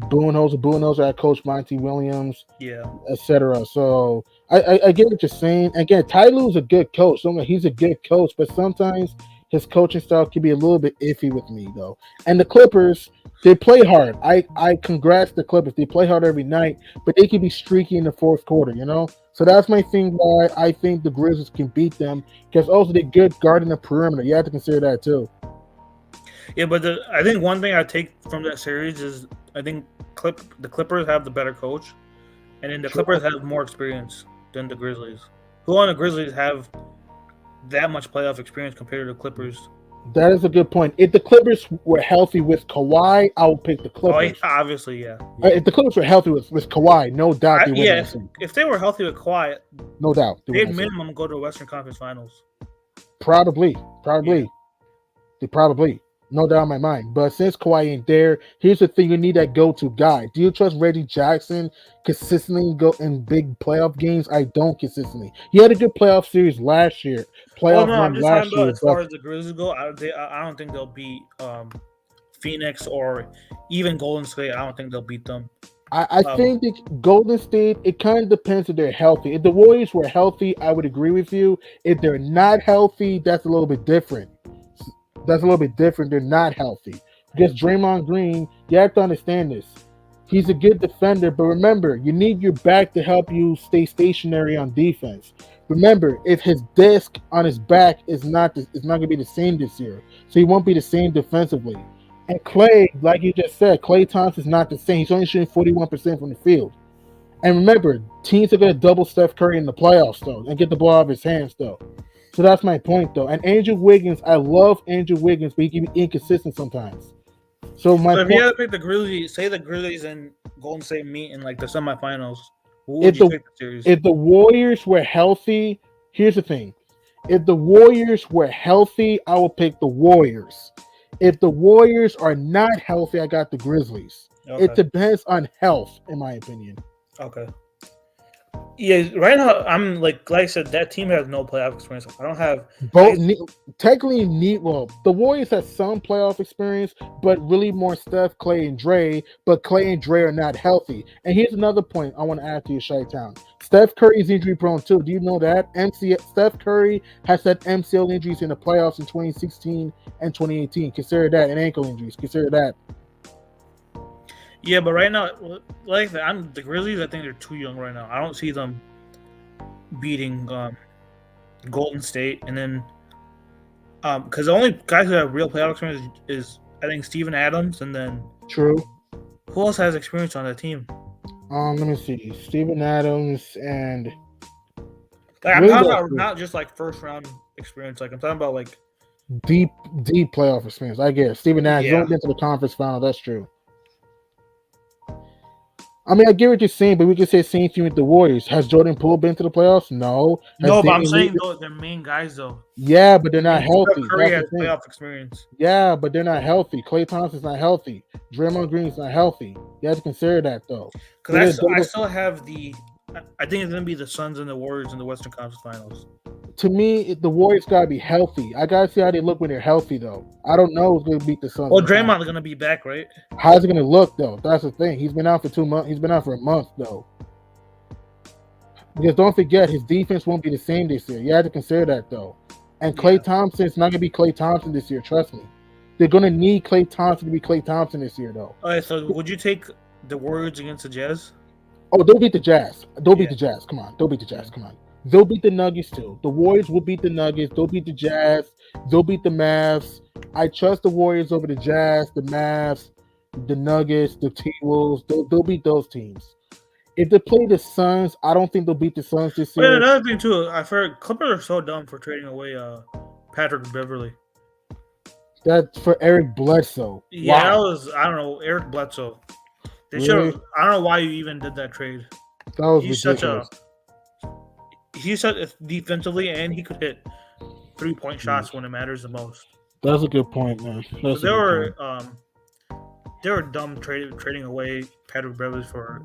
Boonhoser out coached Monty Williams, Yeah. etc. So I get what you're saying. Again, Ty Lue's a good coach. He's a good coach, but sometimes his coaching style can be a little bit iffy with me though. And the Clippers, they play hard. I congrats the Clippers. They play hard every night, but they can be streaky in the fourth quarter, you know? So that's my thing why I think the Grizzlies can beat them because also they're good guarding the perimeter. You have to consider that too. Yeah, but I think one thing I take from that series is I think the Clippers have the better coach, and then the Sure. Clippers have more experience than the Grizzlies. Who on the Grizzlies have that much playoff experience compared to the Clippers? That is a good point. If the Clippers were healthy with Kawhi, I would pick the Oh, yeah, Clippers. obviously, yeah. If the Clippers were healthy with Kawhi, no doubt they win Yeah, that series. if they were healthy with Kawhi, No doubt they win they'd that series. minimum go to the Western Conference Finals. Probably. Yeah. They probably. No doubt in my mind. But since Kawhi ain't there, here's the thing: you need that go-to guy. Do you trust Reggie Jackson consistently go in big playoff games? I don't consistently. He had a good playoff series last year, Oh playoff no, I'm run just talking last about year. as far But as the Grizzlies go. I don't think they'll beat Phoenix or even Golden State. I don't think they'll beat them. I think that Golden State, it kind of depends if they're healthy. If the Warriors were healthy, I would agree with you. If they're not healthy, that's a little bit different. That's a little bit different. They're not healthy. Because Draymond Green, you have to understand this. He's a good defender, but remember, you need your back to help you stay stationary on defense. Remember, if his disc on his back is not going to be the same this year, so he won't be the same defensively. And Clay, like you just said, Clay Thompson's not the same. He's only shooting 41% from the field. And remember, teams are going to double Steph Curry in the playoffs, though, and get the ball out of his hands, though. So that's my point, though. And Andrew Wiggins, I love Andrew Wiggins, but he can be inconsistent sometimes. So my So if you point, had to pick the Grizzlies, say the Grizzlies and Golden State meet in like the semifinals, who if would you the pick the series? if the Warriors were healthy, here's the thing: if the Warriors were healthy, I will pick the Warriors. If the Warriors are not healthy, I got the Grizzlies. Okay. It depends on health, in my opinion. Okay. Yeah, right now I'm like I said, that team has no playoff experience. I don't have Both technically need well, the Warriors have some playoff experience, but really more Steph, Clay, and Dre. But Clay and Dre are not healthy. And here's another point I want to add to you, Chi-Town. Steph Curry is injury prone too. Do you know that? Steph Curry has had MCL injuries in the playoffs in 2016 and 2018. Consider that, and ankle injuries. Consider that. Yeah, but right now, like the Grizzlies. I think they're too young right now. I don't see them beating Golden State, and then because the only guys who have real playoff experience is I think Steven Adams, and then True. who else has experience on that team? Let me see. Steven Adams and Like, I'm Really talking don't about see. not just like first round experience. Like I'm talking about like deep playoff experience. I guess Steven Adams Yeah. only been to the conference final. That's true. I mean, I get what you're saying, but we can say the same thing with the Warriors. Has Jordan Poole been to the playoffs? No. Has No, but I'm Damian saying Lee- though they're main guys though. Yeah, but they're not And Steph healthy. Curry That's has the thing. playoff experience. Yeah, but they're not healthy. Klay Thompson's not healthy. Draymond Green's not healthy. You have to consider that though. Because I still have the. I think it's gonna be the Suns and the Warriors in the Western Conference Finals. To me, the Warriors gotta be healthy. I gotta see how they look when they're healthy, though. I don't know who's gonna beat the Suns. Well, Draymond's gonna be back, right? How's it gonna look, though? That's the thing. He's been out for 2 months. He's been out for a month, though. Because don't forget, his defense won't be the same this year. You have to consider that, though. And Klay Thompson's not gonna be Klay Thompson this year. Trust me. They're gonna need Klay Thompson to be Klay Thompson this year, though. All right. So, would you take the Warriors against the Jazz? Oh, they'll beat the Jazz. They'll beat the Jazz. Come on. They'll beat the Jazz. Come on. They'll beat the Nuggets too. The Warriors will beat the Nuggets. They'll beat the Jazz. They'll beat the Mavs. I trust the Warriors over the Jazz, the Mavs, the Nuggets, the T-Wolves. They'll beat those teams. If they play the Suns, I don't think they'll beat the Suns this But year. another thing too, I've heard Clippers are so dumb for trading away Patrick Beverly. That's for Eric Bledsoe. Yeah, Wow. that was I don't know Eric Bledsoe. They Really? should. I don't know why you even did that trade. That was He's ridiculous. such defensively, and he could hit 3-point shots when it matters the most. That's a good point, man. That's a They good were point. they were dumb trading away Patrick Beverly for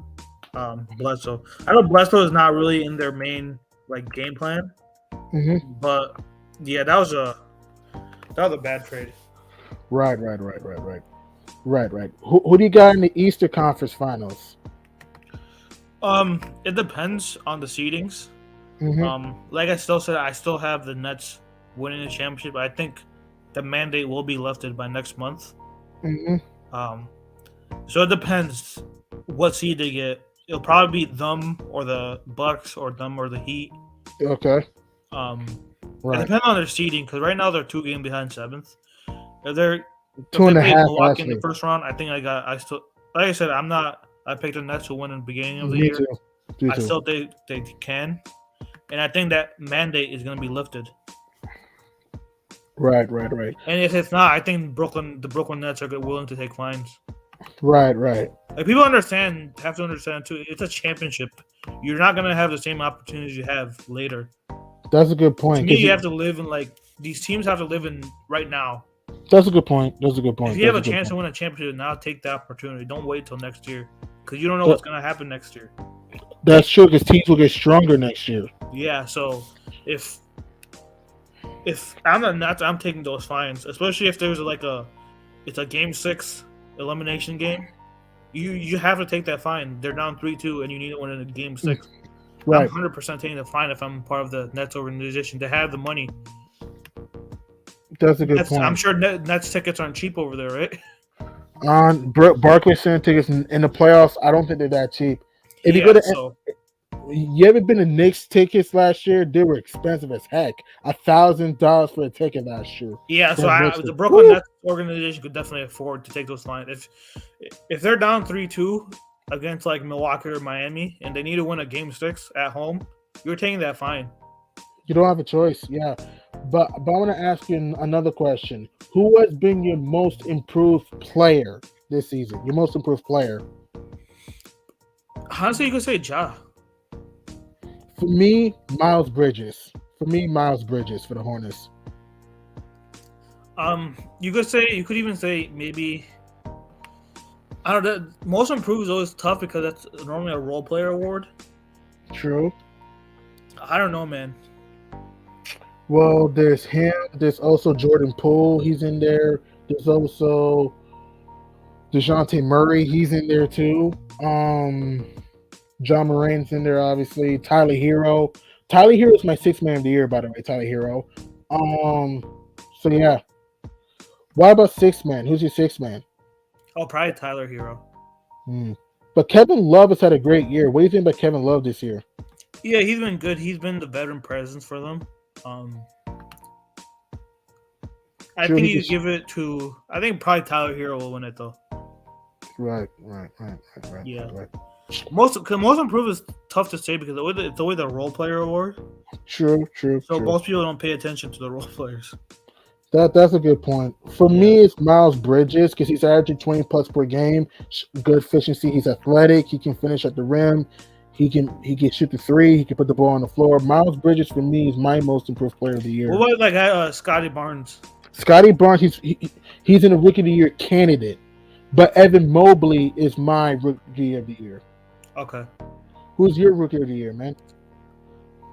Bledsoe. I know Bledsoe is not really in their main game plan, Mhm. but yeah, that was a bad trade. Right. Who do you got in the Eastern Conference Finals? It depends on the seedings. Mhm. Like I still said, I still have the Nets winning the championship. I think the mandate will be lifted by next month. Mhm. So it depends what seed they get. It'll probably be them or the Bucks or them or the Heat. Okay. It Right. depends on their seeding because right now they're 2 games behind 7th. If they're 2.5 Milwaukee in the actually. first round, I think I still like I said I picked the Nets to win in the beginning of the Me year. too. Me I too. still think they can, and I think that mandate is going to be lifted. Right. And if it's not, I think the Brooklyn Nets are willing to take fines. Right. Like people have to understand too. It's a championship. You're not going to have the same opportunities you have later. That's a good To point. me, 'cause you have to live in these teams have to live in right now. That's a good point. If you have a chance to win a championship now, take the opportunity. Don't wait till next year because you don't know what's going to happen next year. That's true because teams will get stronger next year. Yeah, so if I'm the Nets, I'm taking those fines, especially if there's it's a game 6 elimination game. You have to take that fine. They're down 3-2, and you need to win in a game 6. Right. I'm 100% taking the fine if I'm part of the Nets organization. They have the money. That's a good point. I'm sure Nets tickets aren't cheap over there, right? On Barclays Center tickets in the playoffs, I don't think they're that cheap. If you go to, you ever been to Knicks tickets last year? They were expensive as heck. $1,000 for a ticket last year. Yeah, so Knicks the ticket. Brooklyn Woo! Nets organization could definitely afford to take those fines. If they're down 3-2 against Milwaukee or Miami and they need to win a game 6 at home, you're taking that fine. You don't have a choice, yeah. But I want to ask you another question. Who has been your most improved player this season? Your most improved player? Honestly, you could say Ja. For me, Miles Bridges. For the Hornets. You could even say maybe. I don't know. Most improved is always tough because that's normally a role player award. True. I don't know, man. Well, there's him. There's also Jordan Poole. He's in there. There's also DeJounte Murray. He's in there too. John Moran's in there, obviously. Tyler Hero. Tyler Hero is my 6th man of the year, by the way. Tyler Hero. So yeah. Why about 6th man? Who's your 6th man? Oh, probably Tyler Hero. But Kevin Love has had a great year. What do you think about Kevin Love this year? Yeah, he's been good. He's been the veteran presence for them. I think you give it to. I think probably Tyler Hero will win it though. Right. Yeah. Most improved is tough to say because it's the role player award. True. So most people don't pay attention to the role players. That's a good point. For me, it's Miles Bridges because he's averaging 20 plus per game. Good efficiency. He's athletic. He can finish at the rim. He can shoot the three. He can put the ball on the floor. Miles Bridges for me is my most improved player of the year. What about like Scotty Barnes? Scotty Barnes, he's in a rookie of the year candidate, but Evan Mobley is my rookie of the year. Okay. Who's your rookie of the year, man?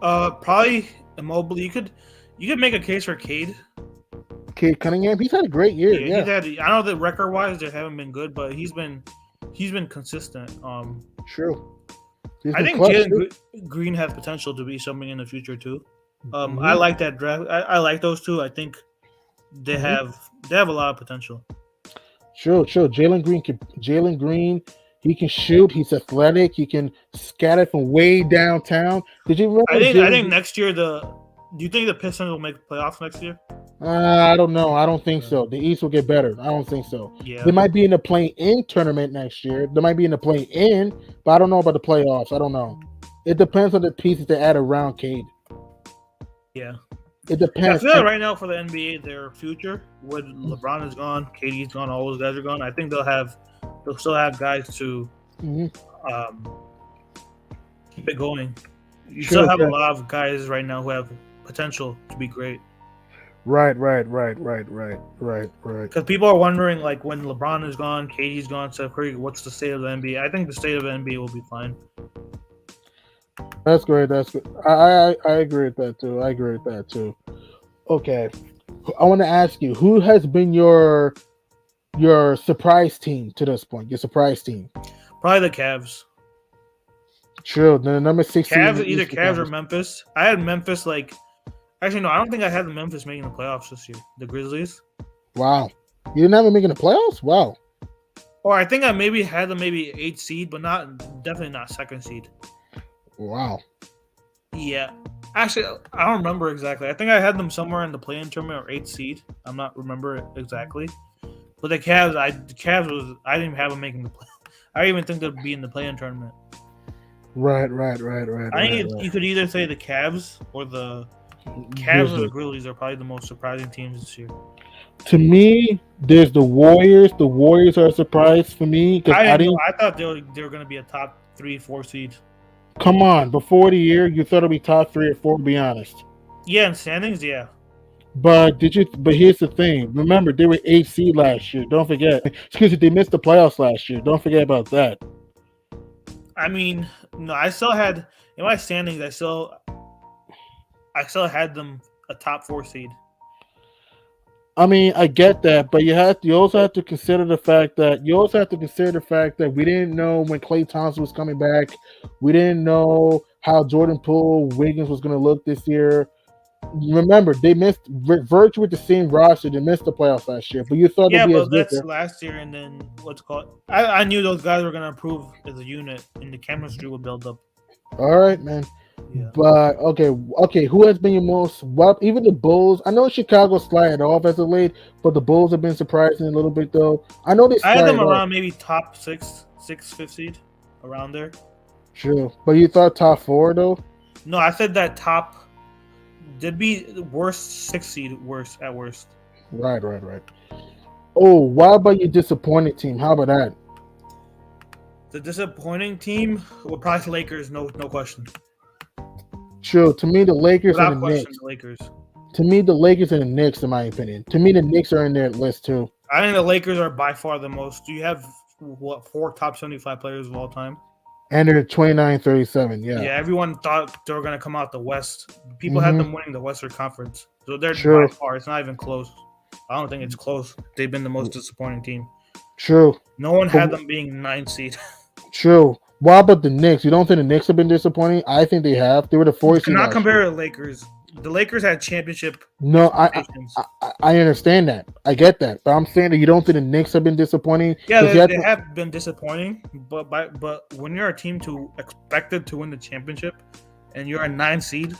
Probably Mobley. You could make a case for Cade. Cade Cunningham, he's had a great year. Yeah, Yeah, I know that record wise they haven't been good, but he's been consistent. True. I think Jalen Green has potential to be something in the future too. I like that draft. I like those two. I think they have a lot of potential. Sure. Jalen Green, he can shoot. He's athletic. He can scatter from way downtown. Did you remember? I think next year do you think the Pistons will make the playoffs next year? I don't know. I don't think so. The East will get better. I don't think so. Yeah. They might be in the play-in tournament next year. They might be in the play-in, but I don't know about the playoffs. I don't know. It depends on the pieces they add around Cade. Yeah. It depends. I feel like right now for the NBA, their future, when LeBron is gone, KD's gone, all those guys are gone. I think they'll still have guys to keep it going. You still have a lot of guys right now who have potential to be great. Right. Because people are wondering, like, when LeBron is gone, KD's gone, Steph Curry, what's the state of the NBA? I think the state of the NBA will be fine. That's great. That's good. I agree with that too. Okay, I want to ask you, who has been your surprise team to this point? Your surprise team? Probably the Cavs. True. The number 6 Cavs, either Cavs or Memphis. I had Memphis actually, no, I don't think I had the Memphis making the playoffs this year. The Grizzlies. Wow. You didn't have them making the playoffs? Wow. Or I think I maybe had them 8th seed, but definitely not 2nd seed. Wow. Yeah. Actually, I don't remember exactly. I think I had them somewhere in the play-in tournament or 8th seed. I'm not remember exactly. But the Cavs, I didn't even have them making the play. I didn't even think they'd be in the play-in tournament. Right. I think you could either say the Cavs or the Cavs or the Grizzlies are probably the most surprising teams this year. To me, there's the Warriors. The Warriors are a surprise for me because I thought they were going to be a top 3-4 seed. Come on, before the year, you thought it'd be top 3 or 4. To be honest. Yeah, in standings, yeah. But here's the thing. Remember, they were 8th seed last year. Don't forget. Excuse me, they missed the playoffs last year. Don't forget about that. I mean, no, I still had in my standings. I still had them a top 4 seed. I mean, I get that, but you also have to consider the fact that we didn't know when Klay Thompson was coming back. We didn't know how Jordan Poole, Wiggins was going to look this year. Remember, they missed virtually with the same roster. They missed the playoffs last year, but you thought yeah, they'd be but as good. that's last year, and then what's called. I knew those guys were going to improve as a unit, and the chemistry would build up. All right, man. Yeah. But okay. Who has been your most? Well, even the Bulls. I know Chicago sliding off as of late, but the Bulls have been surprising a little bit though. I know they. I had them off. around maybe top 6, 5th seed, around there. Sure, but you thought top 4 though? No, I said that top. They'd be the worst 6th seed, at worst. Right. Oh, what about your disappointed team? How about that? The disappointing team would probably the Lakers, no question. True. To me, the Lakers Without and the question, Knicks. the Lakers. To me, the Lakers and the Knicks, in my opinion. To me, the Knicks are in their list too. I think the Lakers are by far the most. Do you have 4 top 75 players of all time? And they're 29-37. Yeah. Yeah, everyone thought they were going to come out the West. People had them winning the Western Conference. So they're True. by far. It's not even close. I don't think it's close. They've been the most disappointing team. True. No one had them being 9th seed. True. What about the Knicks? You don't think the Knicks have been disappointing? I think they have. They were the 4th seed. Not compare to the Lakers. The Lakers had championship. No, I understand that. I get that. But I'm saying that you don't think the Knicks have been disappointing? Yeah, they have been disappointing. But when you're a team expected to win the championship and you're a 9th seed,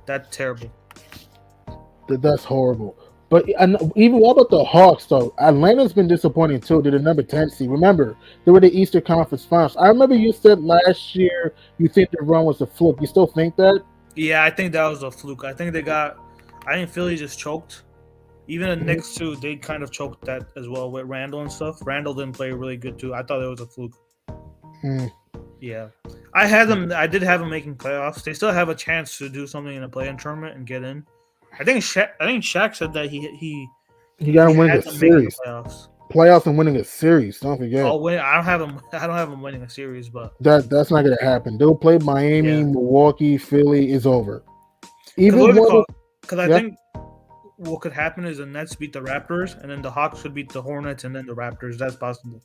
that's terrible. That's horrible. But even what about the Hawks, though? Atlanta's been disappointing, too. They're the number 10 seed. Remember, they were the Eastern Conference Finals. I remember you said last year you think the run was a fluke. You still think that? Yeah, I think that was a fluke. I think Philly just choked. Even the Knicks too, they kind of choked that as well with Randall and stuff. Randall didn't play really good too. I thought it was a fluke. Hmm. Yeah, I had them. I did have them making playoffs. They still have a chance to do something in a play-in tournament and get in. I think Shaq said that You got to he win had the them making the series, playoffs. playoffs, and winning a series. Don't forget I'll win. I don't have them. I don't have them winning a series, but that's not going to happen. They'll play Miami, yeah. Milwaukee, Philly is over. Because Even one, of, I yeah, think what could happen is the Nets beat the Raptors, and then the Hawks could beat the Hornets, and then the Raptors. That's possible.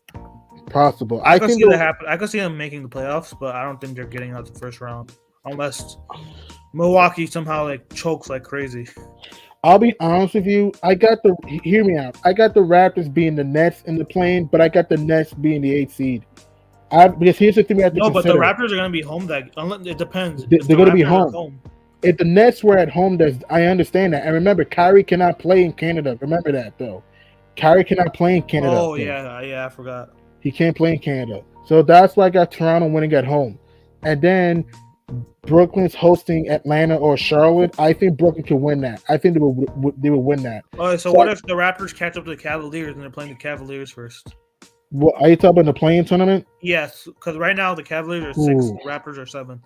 possible. I I could think see that they'll- happen. I could see them making the playoffs, but I don't think they're getting out the first round unless Milwaukee somehow like chokes like crazy. I'll be honest with you. Hear me out. I got the Raptors being the Nets in the plane, but I got the Nets being the 8th seed. Because here's the thing we have to No, but the consider. Raptors are going to be home. It depends. They're If the going to be Raptors are home. If the Nets were at home, I understand that. And remember, Kyrie cannot play in Canada. Remember that, though. Kyrie cannot play in Canada. Oh, though. yeah, I forgot. He can't play in Canada. So that's why I got Toronto winning at home. And then Brooklyn's hosting Atlanta or Charlotte. I think Brooklyn could win that. I think they will win that. All right, so what if the Raptors catch up to the Cavaliers and they're playing the Cavaliers first? What, are you talking about the playing tournament? Yes, because right now the Cavaliers are 6th, the Raptors are 7th.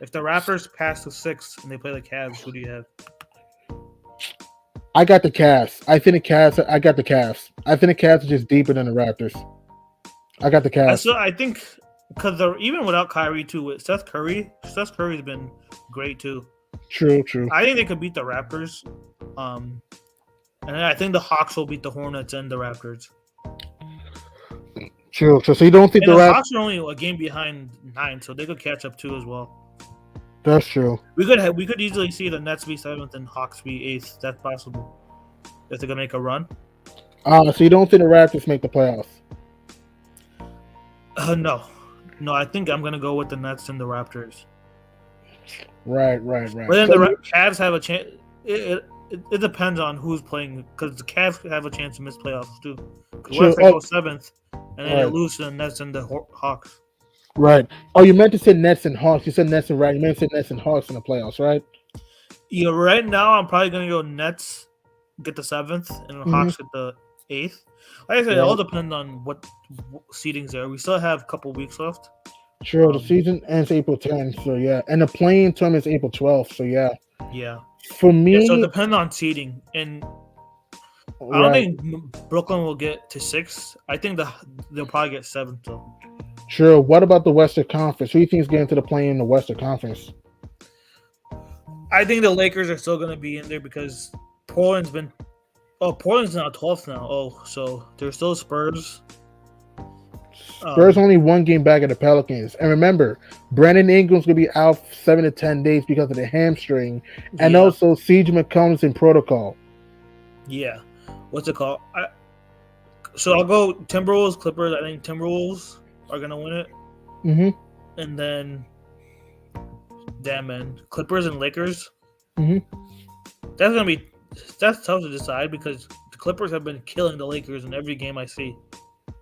If the Raptors pass to 6th and they play the Cavs, who do you have? I got the Cavs. I think the Cavs. I got the Cavs. I think the Cavs are just deeper than the Raptors. I got the Cavs. I think because even without Kyrie too, with Seth Curry's been great too. True. I think they could beat the Raptors. And then I think the Hawks will beat the Hornets and the Raptors. True. So you don't think And the the Raptors? Hawks are only a game behind 9, so they could catch up too as well. That's true. We could easily see the Nets be 7th and Hawks be 8th. That's possible if they're gonna make a run. So you don't think the Raptors make the playoffs? No. I think I'm gonna go with the Nets and the Raptors. Right. But then the Cavs have a chance. It depends on who's playing because the Cavs have a chance to miss playoffs too. What if they go 7th and then they lose to the Nets and the Hawks? Right. Oh, you meant to say Nets and Hawks. You said Nets and right. You meant to say Nets and Hawks in the playoffs, right? Yeah. Right now, I'm probably gonna go Nets get the 7th and the Hawks get the 8th. Like I said, it all depends on what seedings there. We still have a couple weeks left. Sure. The season ends April 10th, so yeah, and the playing term is April 12th, so yeah. Yeah. For me, so it depends on seeding, and I don't think Brooklyn will get to 6. I think they'll probably get 7th though. Sure. What about the Western Conference? Who do you think is getting to the play in the Western Conference? I think the Lakers are still going to be in there because Portland's now 12th now. Oh, so there's still Spurs. Spurs only one game back at the Pelicans. And remember, Brandon Ingram's going to be out 7 to 10 days because of the hamstring. And also, Siege McCollum's in protocol. Yeah. What's it called? So I'll go Timberwolves, Clippers. I think Timberwolves are going to win it. Mm-hmm. And then, damn, man. Clippers and Lakers. Mm-hmm. That's tough to decide because the Clippers have been killing the Lakers in every game I see.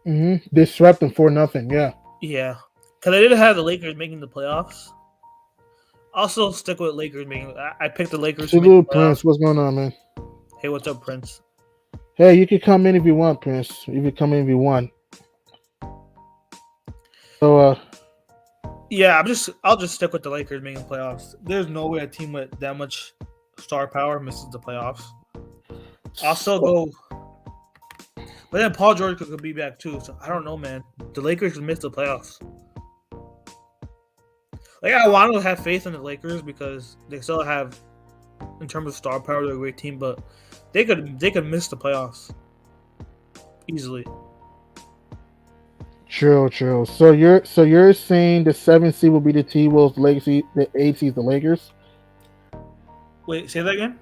Mm-hmm. They swept them 4-0. Yeah. Yeah. Because I did have the Lakers making the playoffs. Also stick with Lakers making. I picked the Lakers. So, little Prince, what's going on, man? Hey, what's up, Prince? Hey, you can come in if you want, Prince. You can come in if you want. So, yeah, I'll just stick with the Lakers making the playoffs. There's no way a team with that much star power misses the playoffs. I'll still go. But then Paul George could be back too. So I don't know, man. The Lakers could miss the playoffs. Like I want to have faith in the Lakers because they still have, in terms of star power, they're a great team. But they could miss the playoffs easily. True. So you're saying the 7th seed will be the T-Wolves, the 8th seed the Lakers? Wait, say that again?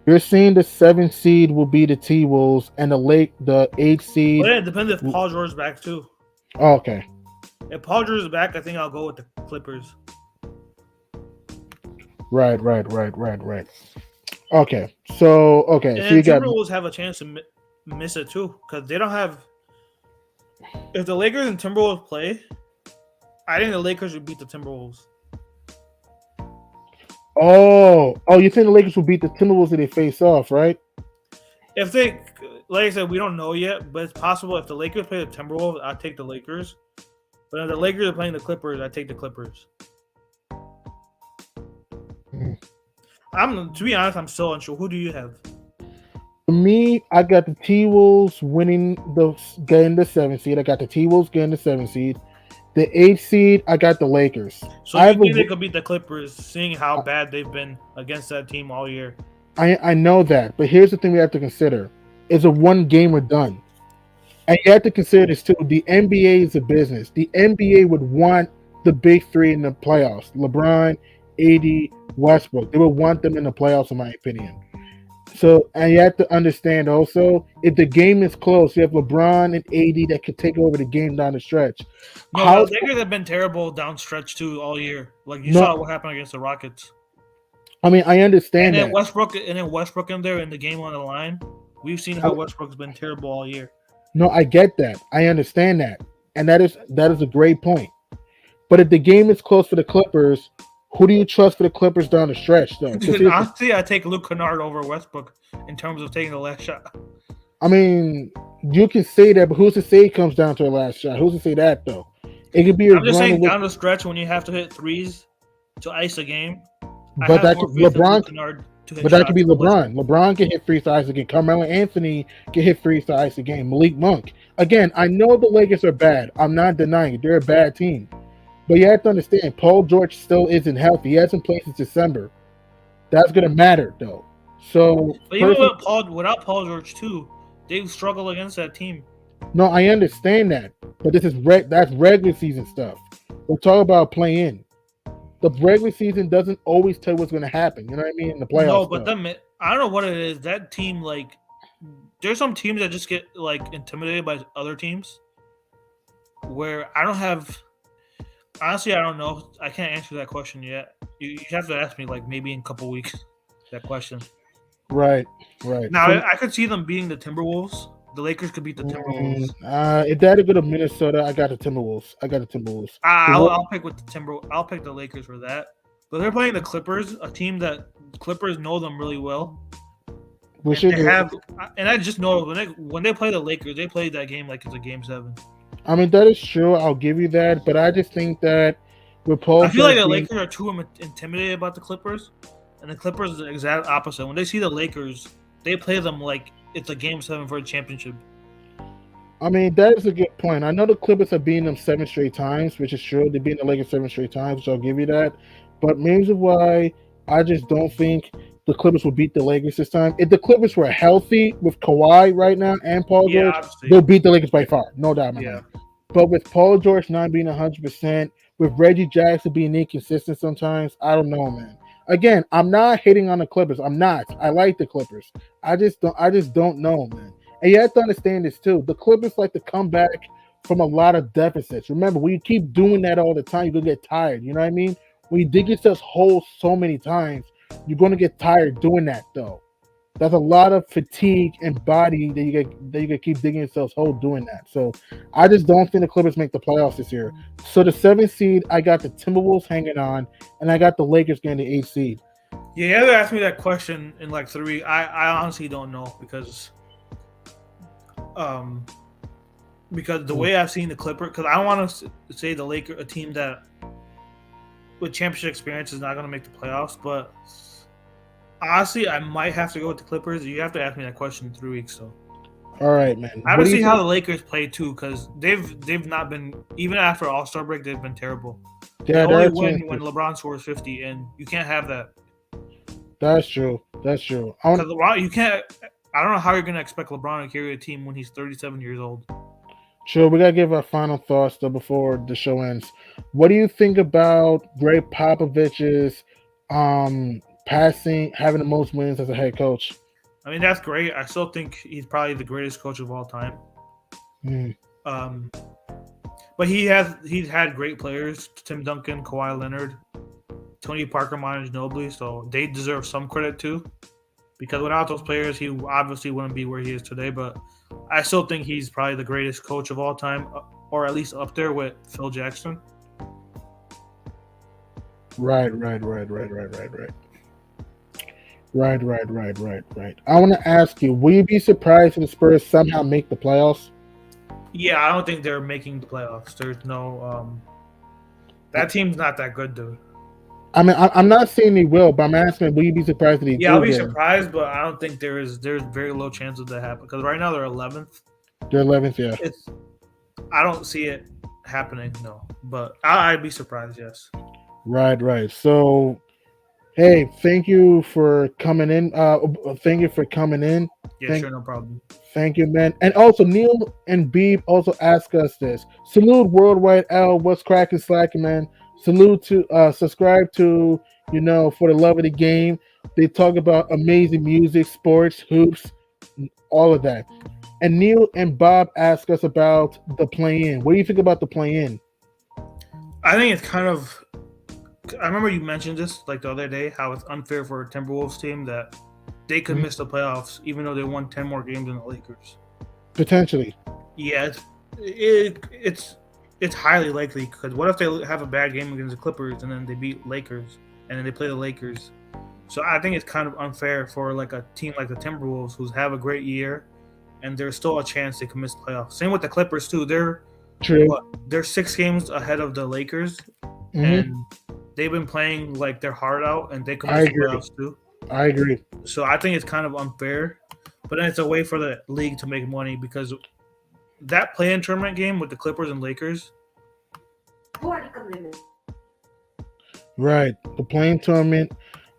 You're saying the 7th seed will be the T-Wolves and the 8th seed. Well, yeah, it depends if Paul George is back too. Oh, okay. If Paul George is back, I think I'll go with the Clippers. Right. Okay. So And so you got Timberwolves have a chance to miss it too because they don't have. If the Lakers and Timberwolves play, I think the Lakers would beat the Timberwolves. Oh, you think the Lakers will beat the Timberwolves if they face off, right? If they, like I said, we don't know yet, but it's possible if the Lakers play the Timberwolves, I'd take the Lakers. But if the Lakers are playing the Clippers, I'd take the Clippers. To be honest, I'm still unsure. Who do you have? For me, I got the T-Wolves getting the 7th seed. I got the T-Wolves getting the 7th seed. The 8th seed, I got the Lakers. So you think they could beat the Clippers, seeing how bad they've been against that team all year? I know that, but here's the thing we have to consider: is a one game we're done, and you have to consider this too. The NBA is a business. The NBA would want the big three in the playoffs: LeBron, AD, Westbrook. They would want them in the playoffs, in my opinion. So, and you have to understand also, if the game is close, you have LeBron and AD that could take over the game down the stretch. No, the Lakers have been terrible down stretch too all year. Like you saw what happened against the Rockets. I mean, I understand and then that. Westbrook in there in the game on the line. We've seen how Westbrook's been terrible all year. No, I get that. I understand that, and that is a great point. But if the game is close for the Clippers, who do you trust for the Clippers down the stretch, though? Honestly, I take Luke Kennard over Westbrook in terms of taking the last shot. I mean, you can say that, but who's to say it comes down to a last shot? Who's to say that, though? It could be. I'm just saying down the stretch when you have to hit threes to ice a game. But that could LeBron. But that could be LeBron. LeBron can hit 3 to ice a game. Carmelo Anthony can hit 3 to ice a game. Malik Monk. Again, I know the Lakers are bad. I'm not denying it. They're a bad team. But you have to understand, Paul George still isn't healthy. He hasn't played since December. That's going to matter, though. So, but even without Paul George, too, they've struggled against that team. No, I understand that. But this is that's regular season stuff. We're talking about play-in. The regular season doesn't always tell you what's going to happen. You know what I mean? In the playoffs. No, but I don't know what it is. That team, like, there's some teams that just get, like, intimidated by other teams. Where I don't have... Honestly, I don't know. I can't answer that question yet. You have to ask me, like, maybe in a couple weeks, that question. Right. Now, I could see them beating the Timberwolves. The Lakers could beat the Timberwolves. If they had to go to Minnesota, I got the Timberwolves. I'll pick with the Timberwolves. I'll pick the Lakers for that. But they're playing the Clippers, a team that Clippers know them really well. And I just know when they play the Lakers, they play that game like it's a Game 7. I mean, that is true. I'll give you that. But I just think that with Paul, I feel like the Lakers are too intimidated about the Clippers, and the Clippers is the exact opposite. When they see the Lakers, they play them like it's a Game 7 for a championship. I mean, that is a good point. I know the Clippers have beaten them 7 straight times, which is true. They've beaten the Lakers 7 straight times, which I'll give you that. But maybe why I just don't think the Clippers will beat the Lakers this time. If the Clippers were healthy with Kawhi right now and Paul George, they'll beat the Lakers by far. No doubt in my mind. But with Paul George not being 100%, with Reggie Jackson being inconsistent sometimes, I don't know, man. Again, I'm not hating on the Clippers. I'm not. I like the Clippers. I just don't know, man. And you have to understand this too. The Clippers like to come back from a lot of deficits. Remember, when you keep doing that all the time, you're gonna get tired. You know what I mean? When you dig yourself holes so many times, you're gonna get tired doing that, though. That's a lot of fatigue and body that you can keep digging yourselves holes doing that. So I just don't think the Clippers make the playoffs this year. So the 7th seed, I got the Timberwolves hanging on, and I got the Lakers getting the 8th seed. Yeah, you ever asked me that question in like 3 weeks? I honestly don't know because the way I've seen the Clippers, because I don't want to say the Lakers, a team that with championship experience is not going to make the playoffs, but honestly, I might have to go with the Clippers. You have to ask me that question in 3 weeks, so. All right, man. I have to see how the Lakers play too, because they've not been, even after All-Star break, they've been terrible. Yeah, they only win when LeBron scores 50, and you can't have that. That's true. You can't. I don't know how you're going to expect LeBron to carry a team when he's 37 years old. Sure, we got to give our final thoughts, though, before the show ends. What do you think about Greg Popovich's having the most wins as a head coach? I mean, that's great. I still think he's probably the greatest coach of all time. But he's had great players: Tim Duncan, Kawhi Leonard, Tony Parker, Manu Ginobili. So they deserve some credit too, because without those players, he obviously wouldn't be where he is today. But I still think he's probably the greatest coach of all time, or at least up there with Phil Jackson. Right. Right. I want to ask you: will you be surprised if the Spurs somehow make the playoffs? Yeah, I don't think they're making the playoffs. There's no that team's not that good, dude. I mean, I'm not saying they will, but I'm asking: will you be surprised if they Yeah, I'll do be get it? surprised, but I don't think there's very low chance of that happening because right now they're 11th. They're 11th, yeah. It's I don't see it happening, no. But I'd be surprised, yes. Right. So, hey, thank you for coming in. Thank you for coming in. Yeah, sure, no problem. Thank you, man. And also, Neil and Beeb also ask us this. Salute Worldwide L. What's cracking, slacking, man? Salute to subscribe to for the love of the game. They talk about amazing music, sports, hoops, all of that. And Neil and Bob ask us about the play-in. What do you think about the play-in? I think it's kind of. I remember you mentioned this like the other day, how it's unfair for a Timberwolves team that they could miss the playoffs even though they won 10 more games than the Lakers. Potentially. Yeah, it's highly likely because what if they have a bad game against the Clippers and then they beat Lakers and then they play the Lakers? So I think it's kind of unfair for like a team like the Timberwolves who's have a great year and there's still a chance they can miss the playoffs. Same with the Clippers too. They're 6 games ahead of the Lakers and they've been playing like their heart out and they can miss the playoffs too. I agree. So I think it's kind of unfair, but then it's a way for the league to make money because that play-in tournament game with the Clippers and Lakers. Right. The play-in tournament.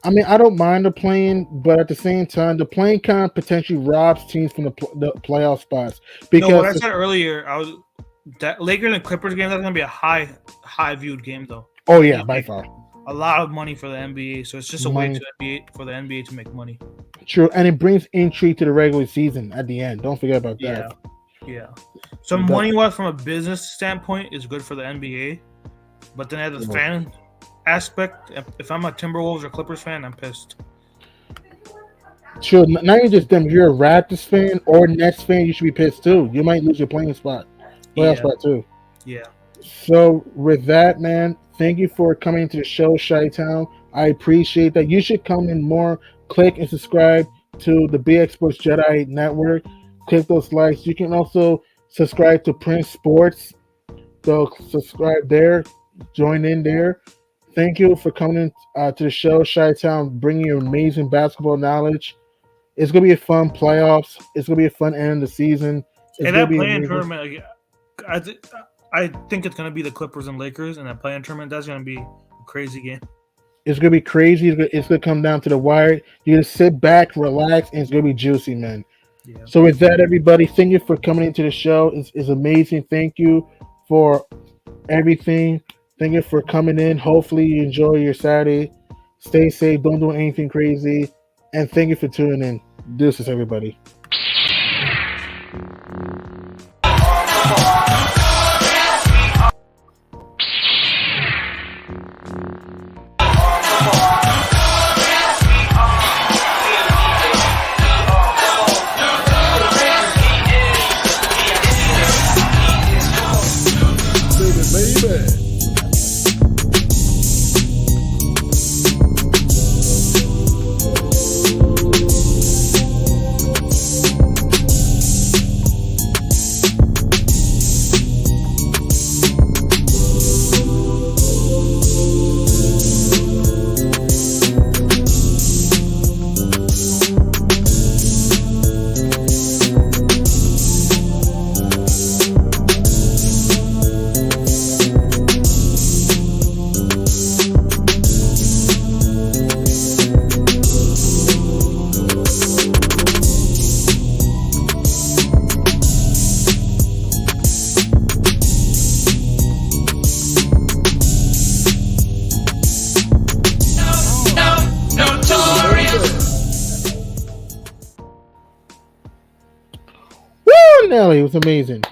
I mean, I don't mind the play-in, but at the same time, the play-in kind of potentially robs teams from the playoff spots. Because what I said earlier, that Lakers and Clippers game, that's going to be a high viewed game, though. Oh, yeah, by far. A lot of money for the NBA, so it's just a way for the NBA to make money. True, and it brings intrigue to the regular season at the end. Don't forget about that. Yeah. So money-wise, from a business standpoint, is good for the NBA, but then as a fan aspect, if I'm a Timberwolves or Clippers fan, I'm pissed. Sure, not even just them. If you're a Raptors fan or Nets fan, you should be pissed too. You might lose your playoff spot too. Yeah. So with that, man, thank you for coming to the show, Chi-Town. I appreciate that. You should come in more. Click and subscribe to the BX Sports Jedi Network. Click those likes. You can also subscribe to Prince Sports. So subscribe there. Join in there. Thank you for coming to the show, Chi-Town, bringing your amazing basketball knowledge. It's going to be a fun playoffs. It's going to be a fun end of the season. And that play-in tournament, I think it's going to be the Clippers and Lakers, and that play-in tournament, that's going to be a crazy game. It's going to be crazy. It's going to come down to the wire. You're going to sit back, relax, and it's going to be juicy, man. Yeah. So with that, everybody, thank you for coming into the show. It's amazing. Thank you for everything. Thank you for coming in. Hopefully you enjoy your Saturday. Stay safe. Don't do anything crazy. And thank you for tuning in. Deuces, everybody. Nelly, it was amazing.